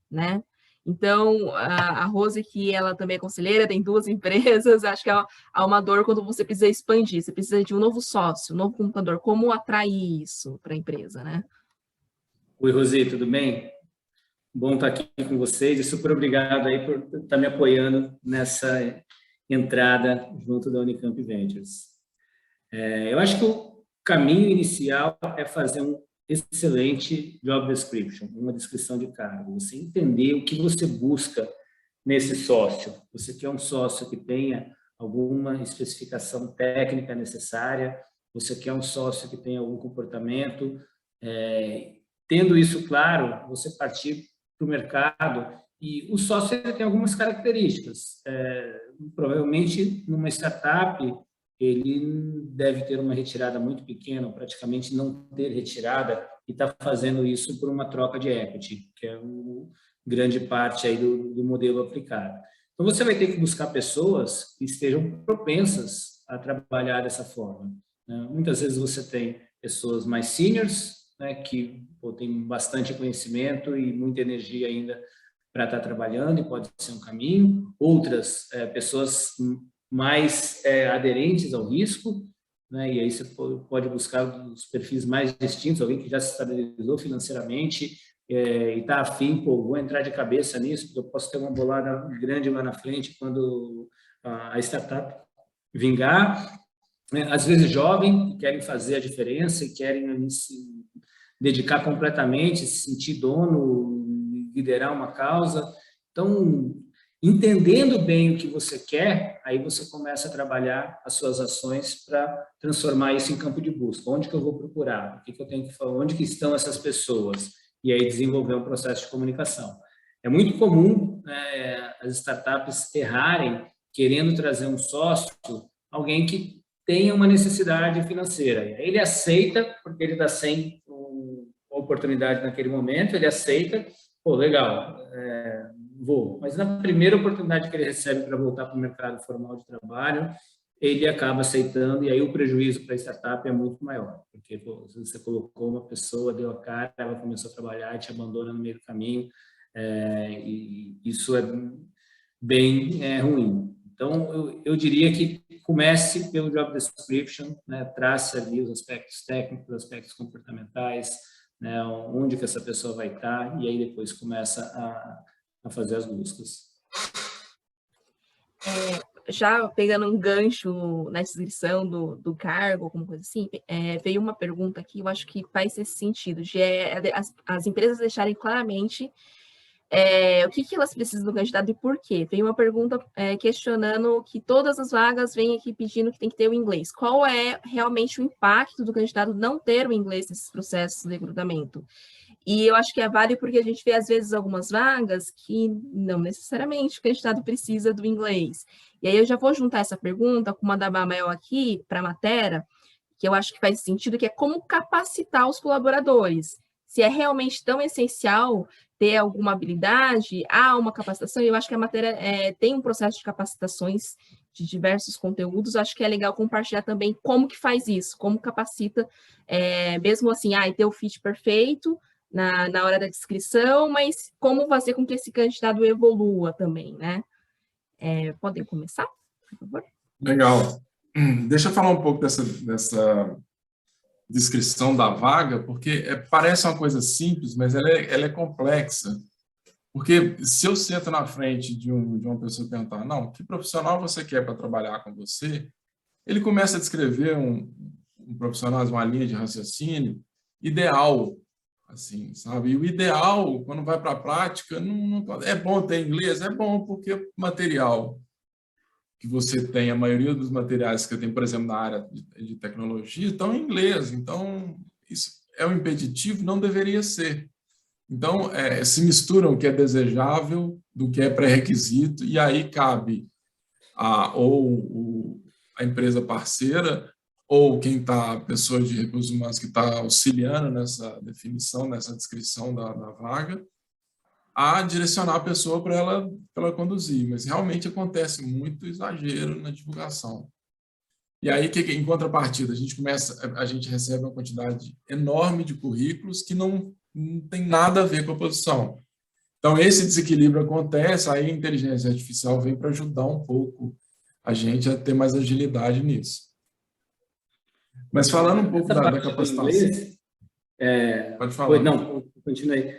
né? Então, a Rose, que ela também é conselheira, tem 2 empresas, acho que há uma dor quando você precisa expandir, você precisa de um novo sócio, um novo cofundador, como atrair isso para a empresa, né? Oi, Rosi, tudo bem? Bom estar aqui com vocês e super obrigado aí por estar me apoiando nessa entrada junto da Unicamp Ventures. Eu acho que o caminho inicial é fazer um excelente job description, uma descrição de cargo. Você entender o que você busca nesse sócio. Você quer um sócio que tenha alguma especificação técnica necessária, você quer um sócio que tenha algum comportamento. Tendo isso claro, você partir para o mercado, e o sócio tem algumas características. Provavelmente, numa startup, ele deve ter uma retirada muito pequena, ou praticamente não ter retirada, e está fazendo isso por uma troca de equity, que é grande parte aí do modelo aplicado. Então, você vai ter que buscar pessoas que estejam propensas a trabalhar dessa forma, né? Muitas vezes você tem pessoas mais seniors, né, que têm bastante conhecimento e muita energia ainda para estar trabalhando, e pode ser um caminho. Outras, pessoas mais aderentes ao risco, né, e aí você pode buscar os perfis mais distintos, alguém que já se estabilizou financeiramente e está afim, vou entrar de cabeça nisso, porque eu posso ter uma bolada grande lá na frente quando a startup vingar. Às vezes jovem, que querem fazer a diferença e querem se dedicar completamente, se sentir dono, liderar uma causa. Então, entendendo bem o que você quer, aí você começa a trabalhar as suas ações para transformar isso em campo de busca. Onde que eu vou procurar? O que eu tenho que falar? Onde que estão essas pessoas? E aí desenvolver um processo de comunicação. É muito comum, né, as startups errarem querendo trazer um sócio, alguém que tenha uma necessidade financeira. Ele aceita, porque ele está sem oportunidade naquele momento, ele aceita, legal, vou. Mas na primeira oportunidade que ele recebe para voltar para o mercado formal de trabalho, ele acaba aceitando, e aí o prejuízo para a startup é muito maior, porque você colocou uma pessoa, deu a cara, ela começou a trabalhar e te abandona no meio do caminho, e isso é bem ruim. Então, eu diria que comece pelo job description, né? Trace ali os aspectos técnicos, os aspectos comportamentais, né? Onde que essa pessoa vai estar, e aí depois começa a fazer as buscas. Já pegando um gancho na descrição do cargo, alguma coisa assim, veio uma pergunta aqui, eu acho que faz esse sentido, de as empresas deixarem claramente o que elas precisam do candidato e por quê. Veio uma pergunta questionando que todas as vagas vêm aqui pedindo que tem que ter o inglês. Qual é realmente o impacto do candidato não ter o inglês nesses processos de recrutamento? E eu acho que é válido porque a gente vê, às vezes, algumas vagas que não necessariamente o candidato precisa do inglês. E aí eu já vou juntar essa pergunta com uma da Bamel aqui para a matéria, que eu acho que faz sentido, que é como capacitar os colaboradores. Se é realmente tão essencial ter alguma habilidade, há uma capacitação, e eu acho que a matéria tem um processo de capacitações de diversos conteúdos, acho que é legal compartilhar também como que faz isso, como capacita, mesmo assim, ter o fit perfeito na hora da descrição, mas como fazer com que esse candidato evolua também, né? Podem começar, por favor? Legal. Deixa eu falar um pouco dessa descrição da vaga, porque parece uma coisa simples, mas ela é complexa. Porque se eu sento na frente de uma pessoa e perguntar, não, que profissional você quer para trabalhar com você? Ele começa a descrever um profissional, uma linha de raciocínio ideal, assim, sabe? E o ideal, quando vai para a prática, não é bom ter inglês? É bom, porque material que você tem, a maioria dos materiais que eu tenho, por exemplo, na área de tecnologia, estão em inglês. Então, isso é um impeditivo? Não deveria ser. Então, se misturam o que é desejável do que é pré-requisito, e aí cabe ou a empresa parceira, ou quem está, a pessoa de recursos humanos que está auxiliando nessa definição, nessa descrição da vaga, a direcionar a pessoa para ela conduzir. Mas realmente acontece muito exagero na divulgação. E aí, em contrapartida, a gente recebe uma quantidade enorme de currículos que não tem nada a ver com a posição. Então, esse desequilíbrio acontece, aí a inteligência artificial vem para ajudar um pouco a gente a ter mais agilidade nisso. Mas falando um pouco da capacitação... Inglês, pode falar. Não, continue.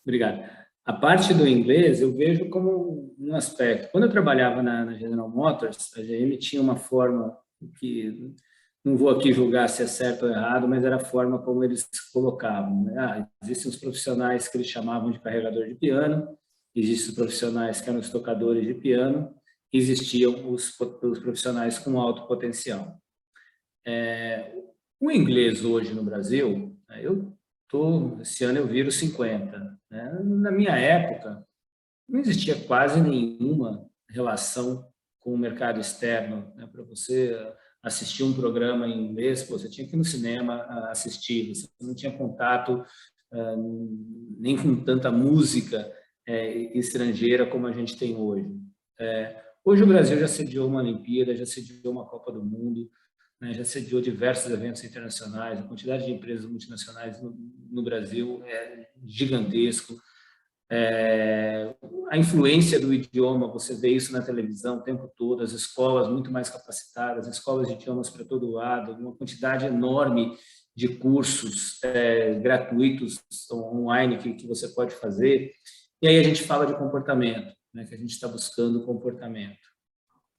Obrigado. A parte do inglês eu vejo como um aspecto. Quando eu trabalhava na General Motors, a GM tinha uma forma que, não vou aqui julgar se é certo ou errado, mas era a forma como eles colocavam, né? Existem os profissionais que eles chamavam de carregador de piano, existem os profissionais que eram os tocadores de piano, existiam os profissionais com alto potencial. O inglês hoje no Brasil, esse ano eu viro 50. Né? Na minha época, não existia quase nenhuma relação com o mercado externo. Né? Para você assistir um programa em inglês, você tinha que ir no cinema assistir, você não tinha contato nem com tanta música estrangeira como a gente tem hoje. Hoje o Brasil já sediou uma Olimpíada, já sediou uma Copa do Mundo, né, já sediou diversos eventos internacionais, a quantidade de empresas multinacionais no Brasil é gigantesco. A influência do idioma, você vê isso na televisão o tempo todo, as escolas muito mais capacitadas, escolas de idiomas para todo lado, uma quantidade enorme de cursos gratuitos online que você pode fazer. E aí a gente fala de comportamento, né, que a gente está buscando comportamento.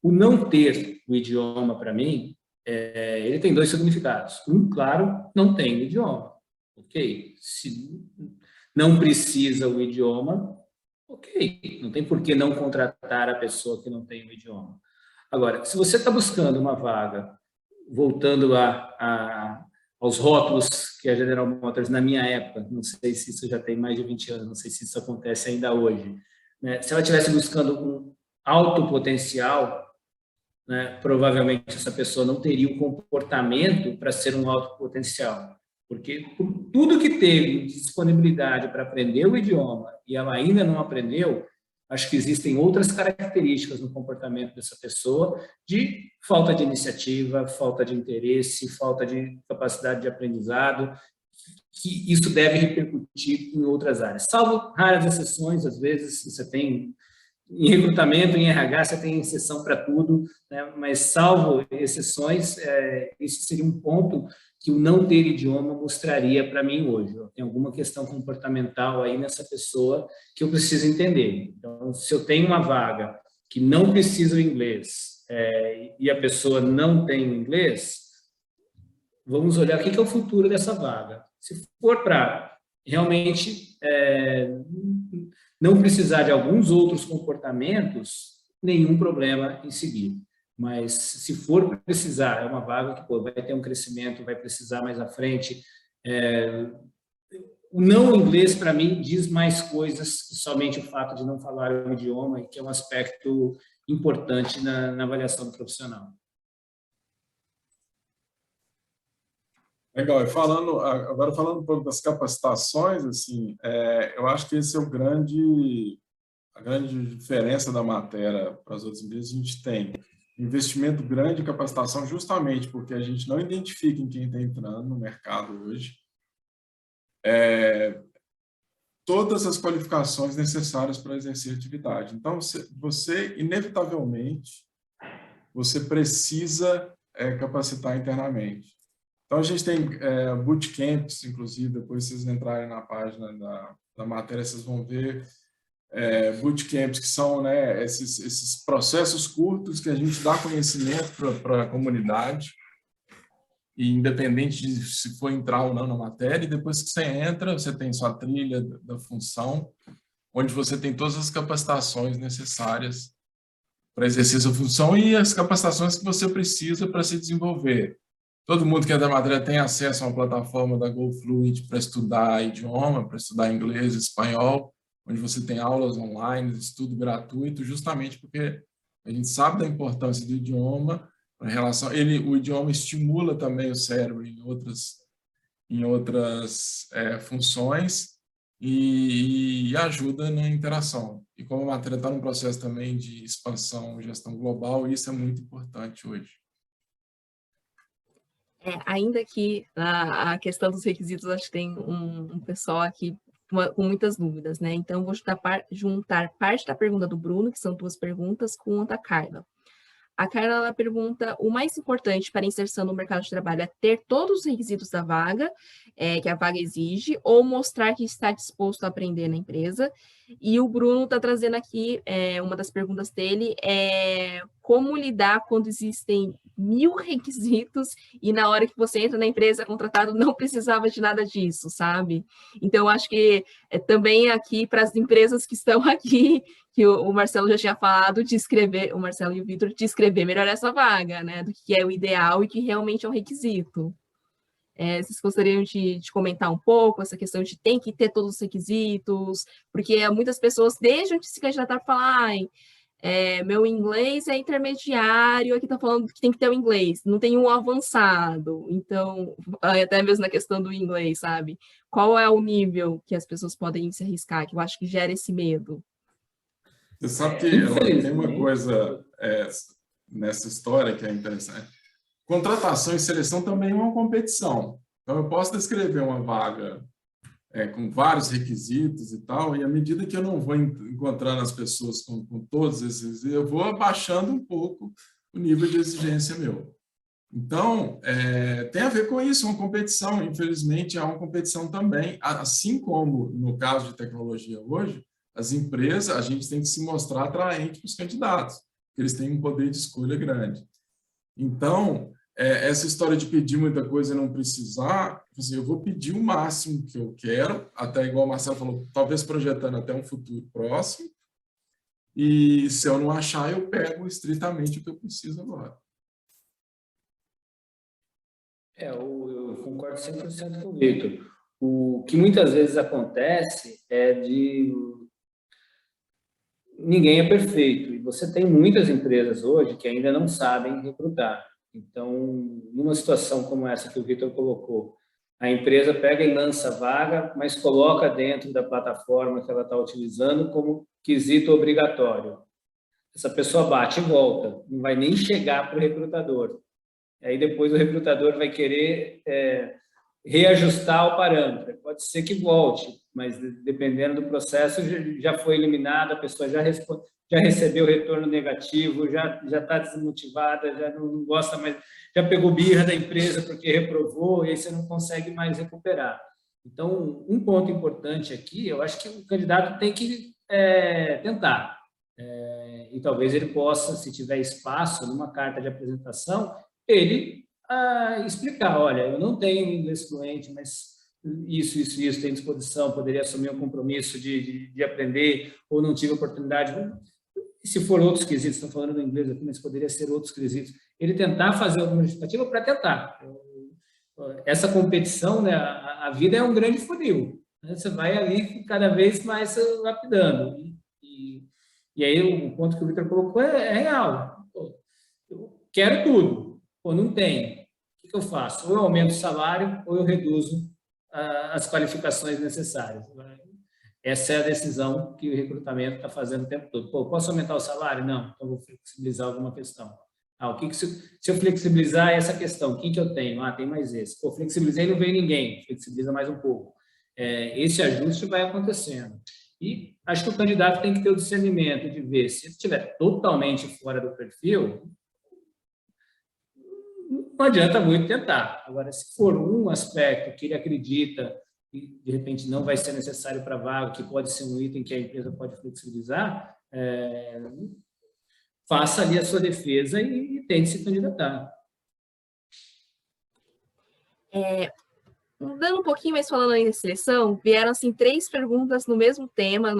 O não ter o idioma, para mim, ele tem dois significados. Um, claro, não tem o idioma. Ok, se não precisa o idioma, ok, não tem por que não contratar a pessoa que não tem o idioma. Agora, se você está buscando uma vaga, voltando aos rótulos que a General Motors, na minha época, não sei se isso já tem mais de 20 anos, não sei se isso acontece ainda hoje, né? Se ela estivesse buscando um alto potencial, né, provavelmente essa pessoa não teria o comportamento para ser um alto potencial. Porque por tudo que teve de disponibilidade para aprender o idioma e ela ainda não aprendeu, acho que existem outras características no comportamento dessa pessoa de falta de iniciativa, falta de interesse, falta de capacidade de aprendizado, que isso deve repercutir em outras áreas. Salvo raras exceções, às vezes você tem em recrutamento, em RH, você tem exceção para tudo, né? Mas salvo exceções, isso seria um ponto que o não ter idioma mostraria para mim hoje. Tem alguma questão comportamental aí nessa pessoa que eu preciso entender. Então, se eu tenho uma vaga que não precisa o inglês e a pessoa não tem o inglês, vamos olhar o que é o futuro dessa vaga. Se for para realmente não precisar de alguns outros comportamentos, nenhum problema em seguir. Mas se for precisar, é uma vaga que vai ter um crescimento, vai precisar mais à frente. O não inglês, para mim, diz mais coisas que somente o fato de não falar o idioma, e que é um aspecto importante na avaliação do profissional. Legal. E agora falando um pouco das capacitações, assim, eu acho que esse é a grande diferença da matéria para as outras empresas. A gente tem investimento grande em capacitação justamente porque a gente não identifica em quem está entrando no mercado hoje todas as qualificações necessárias para exercer atividade. Então, você inevitavelmente, você precisa capacitar internamente. Então, a gente tem bootcamps, inclusive, depois vocês entrarem na página da matéria, vocês vão ver bootcamps que são, né, esses processos curtos que a gente dá conhecimento para a comunidade, e independente de se for entrar ou não na matéria, e depois que você entra, você tem sua trilha da função, onde você tem todas as capacitações necessárias para exercer sua função e as capacitações que você precisa para se desenvolver. Todo mundo que é da matéria tem acesso a uma plataforma da GoFluent para estudar idioma, para estudar inglês, espanhol, onde você tem aulas online, estudo gratuito, justamente porque a gente sabe da importância do idioma, o idioma estimula também o cérebro em outras funções e ajuda na interação. E como a matéria está num processo também de expansão e gestão global, isso é muito importante hoje. Ainda que a questão dos requisitos, acho que tem um pessoal aqui com muitas dúvidas, né? Então, vou juntar parte da pergunta do Bruno, que são 2 perguntas, com a da Carla. A Carla, ela pergunta, o mais importante para a inserção no mercado de trabalho é ter todos os requisitos da vaga, que a vaga exige, ou mostrar que está disposto a aprender na empresa? E o Bruno está trazendo aqui, uma das perguntas dele, como lidar quando existem 1000 requisitos e na hora que você entra na empresa contratado não precisava de nada disso, sabe? Então, acho que também aqui para as empresas que estão aqui, que o Marcelo já tinha falado, de escrever, o Marcelo e o Vitor, de escrever melhor essa vaga, né? Do que é o ideal e que realmente é um requisito. Vocês gostariam de comentar um pouco essa questão de tem que ter todos os requisitos, porque muitas pessoas deixam de se candidatar para falar, meu inglês é intermediário, aqui está falando que tem que ter o inglês, não tem um avançado, então, até mesmo na questão do inglês, sabe? Qual é o nível que as pessoas podem se arriscar, que eu acho que gera esse medo? Você sabe que tem uma coisa nessa história que é interessante. Contratação e seleção também é uma competição. Então, eu posso descrever uma vaga com vários requisitos e tal, e à medida que eu não vou encontrando as pessoas com todos esses, eu vou abaixando um pouco o nível de exigência meu. Então, tem a ver com isso, uma competição. Infelizmente, há uma competição também. Assim como no caso de tecnologia hoje, as empresas, a gente tem que se mostrar atraente para os candidatos, porque eles têm um poder de escolha grande. Então, essa história de pedir muita coisa e não precisar, assim, eu vou pedir o máximo que eu quero, até igual o Marcelo falou, talvez projetando até um futuro próximo, e se eu não achar, eu pego estritamente o que eu preciso agora. Eu concordo 100% com o Vitor. O que muitas vezes acontece é de... Ninguém é perfeito, e você tem muitas empresas hoje que ainda não sabem recrutar. Então, numa situação como essa que o Vitor colocou, a empresa pega e lança vaga, mas coloca dentro da plataforma que ela está utilizando como quesito obrigatório. Essa pessoa bate e volta, não vai nem chegar para o recrutador. Aí depois o recrutador vai querer reajustar o parâmetro. Pode ser que volte, mas dependendo do processo já foi eliminado, a pessoa já recebeu retorno negativo, já está desmotivada, já não gosta mais, já pegou birra da empresa porque reprovou, e aí você não consegue mais recuperar. Então, um ponto importante aqui, eu acho que o candidato tem que tentar. E talvez ele possa, se tiver espaço numa carta de apresentação, ele explicar, olha, eu não tenho inglês fluente, mas isso tem disposição, poderia assumir um compromisso de aprender, ou não tive oportunidade. E se for outros quesitos, estão falando em inglês aqui, mas poderia ser outros quesitos. Ele tentar fazer alguma justificativa para tentar. Essa competição, né, a vida é um grande funil. Né? Você vai ali cada vez mais lapidando. E aí o ponto que o Vitor colocou é real. Eu quero tudo. Não tenho. O que eu faço? Ou eu aumento o salário, ou eu reduzo as qualificações necessárias. Essa é a decisão que o recrutamento está fazendo o tempo todo. Posso aumentar o salário? Não, então vou flexibilizar alguma questão. Se eu flexibilizar essa questão, quem que eu tenho? Tem mais esse. Flexibilizei e não veio ninguém, flexibiliza mais um pouco. Esse ajuste vai acontecendo. E acho que o candidato tem que ter o discernimento de ver se ele estiver totalmente fora do perfil, não adianta muito tentar. Agora, se for um aspecto que ele acredita que, de repente, não vai ser necessário para a vaga, que pode ser um item que a empresa pode flexibilizar, faça ali a sua defesa e tente se candidatar. Dando um pouquinho mais falando aí de seleção, vieram assim 3 perguntas no mesmo tema,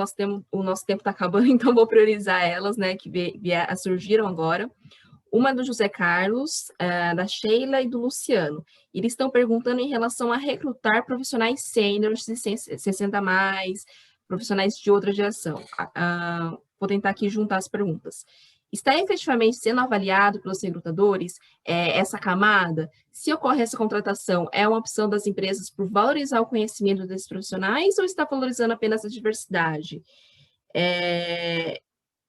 o nosso tempo está acabando, então vou priorizar elas, né, que surgiram agora. Uma do José Carlos, da Sheila e do Luciano. Eles estão perguntando em relação a recrutar profissionais sêniores de 60 a mais, profissionais de outra geração. Vou tentar aqui juntar as perguntas. Está efetivamente sendo avaliado pelos recrutadores essa camada? Se ocorre essa contratação, é uma opção das empresas por valorizar o conhecimento desses profissionais ou está valorizando apenas a diversidade?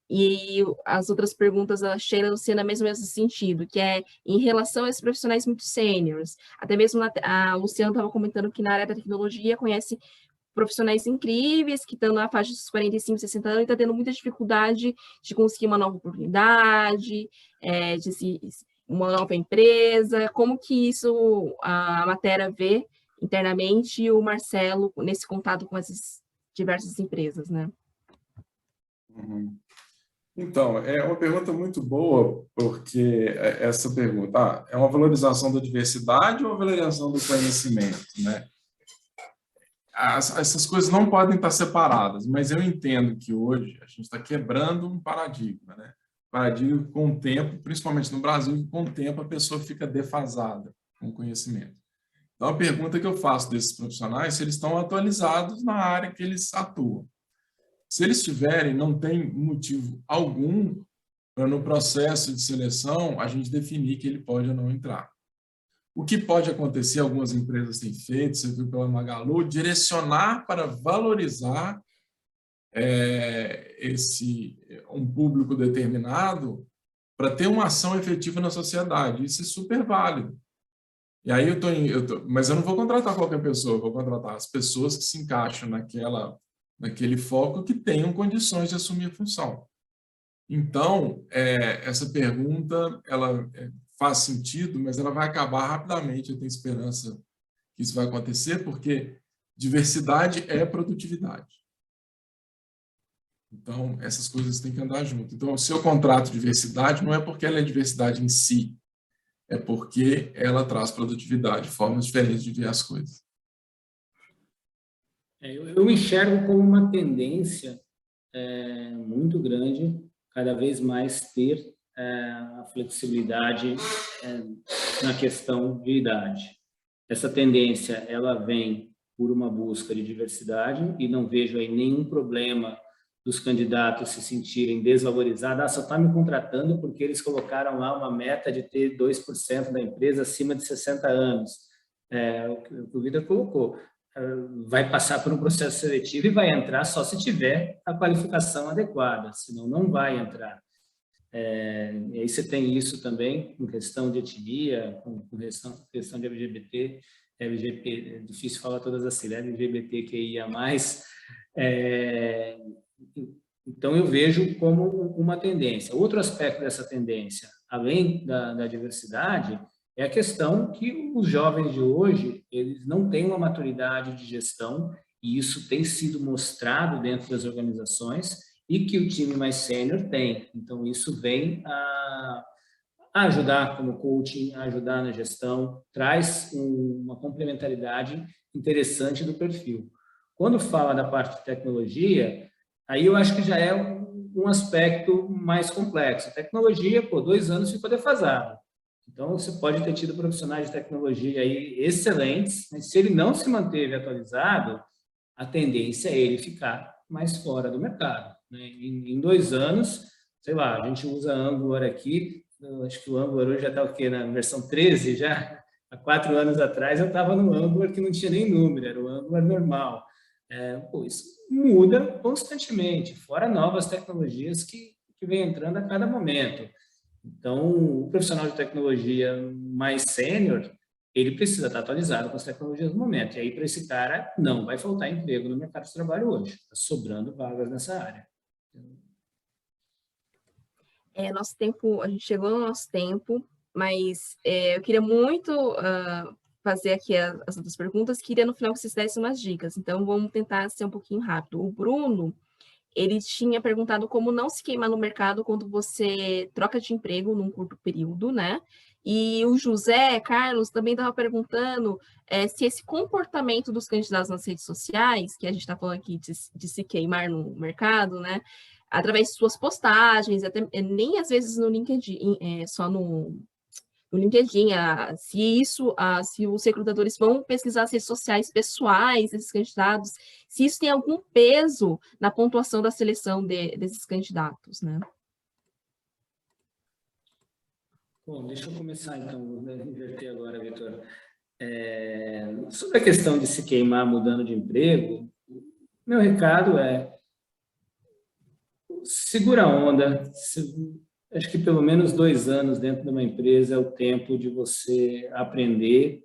E as outras perguntas da Sheila e Luciana mesmo nesse sentido, que é em relação a esses profissionais muito sêniores. Até mesmo a Luciana estava comentando que na área da tecnologia conhece profissionais incríveis que estão na faixa dos 45, 60 anos e está tendo muita dificuldade de conseguir uma nova oportunidade, uma nova empresa. Como que isso a matéria vê internamente e o Marcelo nesse contato com essas diversas empresas, né? Uhum. Então, é uma pergunta muito boa, porque essa pergunta, é uma valorização da diversidade ou uma valorização do conhecimento, né? Essas coisas não podem estar separadas, mas eu entendo que hoje a gente está quebrando um paradigma, né? Paradigma com o tempo, principalmente no Brasil, com o tempo a pessoa fica defasada com o conhecimento. Então, a pergunta que eu faço desses profissionais é se eles estão atualizados na área que eles atuam. Se eles tiverem, não tem motivo algum para, no processo de seleção, a gente definir que ele pode ou não entrar. O que pode acontecer, algumas empresas têm feito, você viu pela Magalu, direcionar para valorizar um público determinado para ter uma ação efetiva na sociedade. Isso é super válido. E aí mas eu não vou contratar qualquer pessoa, eu vou contratar as pessoas que se encaixam naquele foco, que tenham condições de assumir a função. Então, essa pergunta, ela faz sentido, mas ela vai acabar rapidamente. Eu tenho esperança que isso vai acontecer, porque diversidade é produtividade. Então, essas coisas têm que andar junto. Então, se eu contrato diversidade, não é porque ela é diversidade em si, é porque ela traz produtividade, formas diferentes de ver as coisas. Eu enxergo como uma tendência muito grande, cada vez mais ter a flexibilidade na questão de idade. Essa tendência, ela vem por uma busca de diversidade, e não vejo aí nenhum problema dos candidatos se sentirem desvalorizados. Só está me contratando porque eles colocaram lá uma meta de ter 2% da empresa acima de 60 anos. O que o Vitor colocou. Vai passar por um processo seletivo e vai entrar só se tiver a qualificação adequada, senão não vai entrar. E aí você tem isso também com questão de etnia, com questão de LGBT, é difícil falar todas as siglas, LGBTQIA+. Então, eu vejo como uma tendência. Outro aspecto dessa tendência, além da diversidade, é a questão que os jovens de hoje, eles não têm uma maturidade de gestão, e isso tem sido mostrado dentro das organizações, e que o time mais sênior tem. Então, isso vem a ajudar como coaching, a ajudar na gestão, traz uma complementaridade interessante do perfil. Quando fala da parte de tecnologia, aí eu acho que já é um aspecto mais complexo. A tecnologia, 2 anos ficou defasado. Então, você pode ter tido profissionais de tecnologia aí excelentes, mas se ele não se manteve atualizado, a tendência é ele ficar mais fora do mercado, né? Em 2 anos, sei lá, a gente usa Angular aqui, acho que o Angular hoje já está o quê? Na versão 13 já? Há 4 anos atrás eu estava no Angular que não tinha nem número, era o Angular normal. Isso muda constantemente, fora novas tecnologias que vem entrando a cada momento. Então, o profissional de tecnologia mais sênior, ele precisa estar atualizado com as tecnologias do momento. E aí, para esse cara, não vai faltar emprego no mercado de trabalho hoje. Está sobrando vagas nessa área. Nosso tempo, a gente chegou no nosso tempo, mas eu queria muito fazer aqui as outras perguntas, queria no final que vocês dessem umas dicas. Então, vamos tentar ser um pouquinho rápido. O Bruno, ele tinha perguntado como não se queimar no mercado quando você troca de emprego num curto período, né? E o José Carlos também estava perguntando se esse comportamento dos candidatos nas redes sociais, que a gente está falando aqui de se queimar no mercado, né? Através de suas postagens, até nem às vezes no LinkedIn, só no LinkedIn, se os recrutadores vão pesquisar as redes sociais pessoais desses candidatos, se isso tem algum peso na pontuação da seleção desses candidatos, né? Bom, deixa eu começar, então, vou inverter agora, Vitor. Sobre a questão de se queimar mudando de emprego, meu recado é segura a onda. Acho que pelo menos 2 anos dentro de uma empresa é o tempo de você aprender,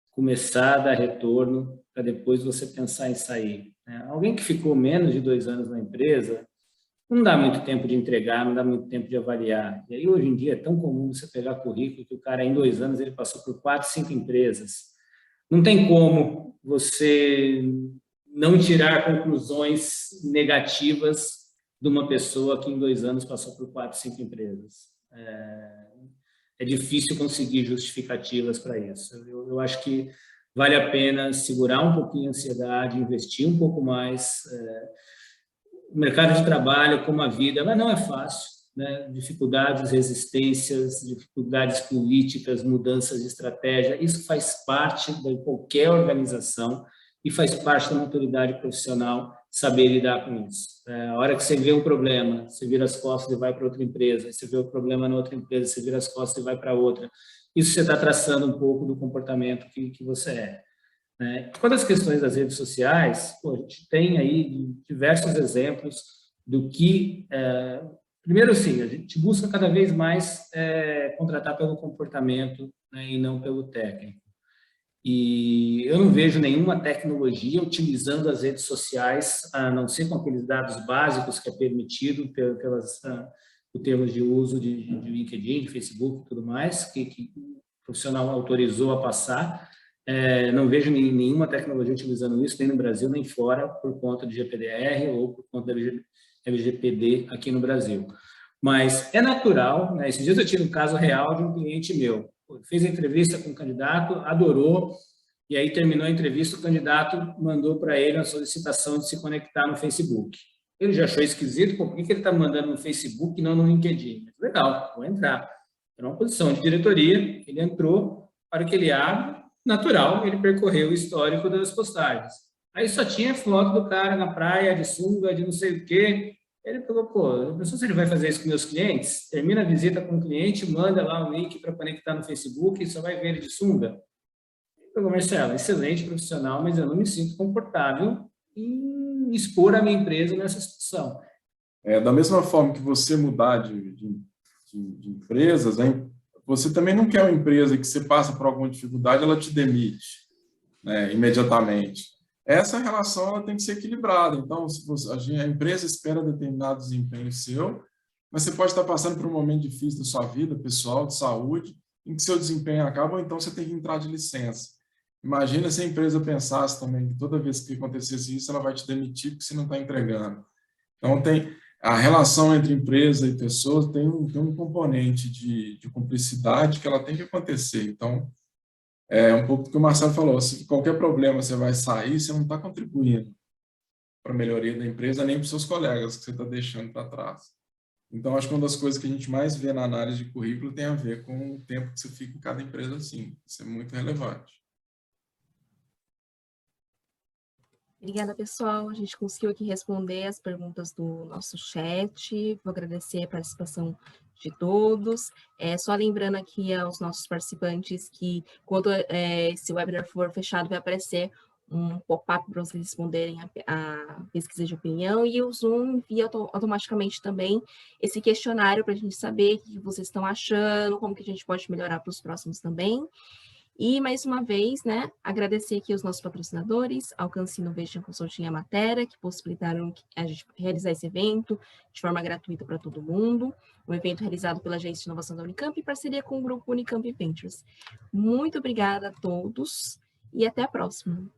começar a dar retorno, para depois você pensar em sair. Alguém que ficou menos de 2 anos na empresa, não dá muito tempo de entregar, não dá muito tempo de avaliar. E aí, hoje em dia, é tão comum você pegar currículo que o cara, em 2 anos, ele passou por 4, 5 empresas. Não tem como você não tirar conclusões negativas de uma pessoa que em 2 anos passou por 4, 5 empresas. É difícil conseguir justificativas para isso. Eu acho que vale a pena segurar um pouquinho a ansiedade, investir um pouco mais. O mercado de trabalho, como a vida, ela não é fácil, né? Dificuldades, resistências, dificuldades políticas, mudanças de estratégia, isso faz parte de qualquer organização e faz parte da maturidade profissional saber lidar com isso. A hora que você vê um problema, você vira as costas e vai para outra empresa, você vê o problema na outra empresa, você vira as costas e vai para outra. Isso você está traçando um pouco do comportamento que você é. Quanto às questões das redes sociais, a gente tem aí diversos exemplos do que... primeiro, sim, a gente busca cada vez mais contratar pelo comportamento, né, e não pelo técnico. E eu não vejo nenhuma tecnologia utilizando as redes sociais, a não ser com aqueles dados básicos que é permitido por termos de uso de LinkedIn, de Facebook e tudo mais, que o profissional autorizou a passar. Não vejo nenhuma tecnologia utilizando isso, nem no Brasil, nem fora, por conta de GPDR ou por conta da LGPD aqui no Brasil. Mas é natural, né? Esses dias eu tive um caso real de um cliente meu. Fez a entrevista com o candidato, adorou, e aí terminou a entrevista, o candidato mandou para ele uma solicitação de se conectar no Facebook. Ele já achou esquisito, por que ele está mandando no Facebook e não no LinkedIn? Legal, vou entrar. Era uma posição de diretoria, ele entrou, para que ele abre, natural, ele percorreu o histórico das postagens. Aí só tinha foto do cara na praia, de sunga, de não sei o quê. Ele falou, não sei se ele vai fazer isso com meus clientes, termina a visita com o cliente, manda lá um link para conectar no Facebook e só vai ver ele de sunga. Ele falou, Marcelo, excelente profissional, mas eu não me sinto confortável em expor a minha empresa nessa situação. Da mesma forma que você mudar de empresas, hein, você também não quer uma empresa que você passa por alguma dificuldade, ela te demite, né, imediatamente. Essa relação ela tem que ser equilibrada. Então, a empresa espera determinado desempenho seu, mas você pode estar passando por um momento difícil da sua vida pessoal, de saúde, em que seu desempenho acaba, ou então você tem que entrar de licença. Imagina se a empresa pensasse também que toda vez que acontecesse isso, ela vai te demitir porque você não está entregando. Então, a relação entre empresa e pessoas tem um componente de cumplicidade que ela tem que acontecer. Então, um pouco do que o Marcelo falou, se qualquer problema você vai sair, você não está contribuindo para a melhoria da empresa, nem para os seus colegas que você está deixando para trás. Então, acho que uma das coisas que a gente mais vê na análise de currículo tem a ver com o tempo que você fica em cada empresa, sim. Isso é muito relevante. Obrigada, pessoal. A gente conseguiu aqui responder as perguntas do nosso chat. Vou agradecer a participação de todos. Só lembrando aqui aos nossos participantes que, quando esse webinar for fechado, vai aparecer um pop-up para vocês responderem a pesquisa de opinião, e o Zoom envia automaticamente também esse questionário para a gente saber o que vocês estão achando, como que a gente pode melhorar para os próximos também. E, mais uma vez, né, agradecer aqui aos nossos patrocinadores, Alcance Innovation Consulting e a Matera, que possibilitaram a gente realizar esse evento de forma gratuita para todo mundo, um evento realizado pela Agência de Inovação da Unicamp em parceria com o Grupo Unicamp Ventures. Muito obrigada a todos e até a próxima.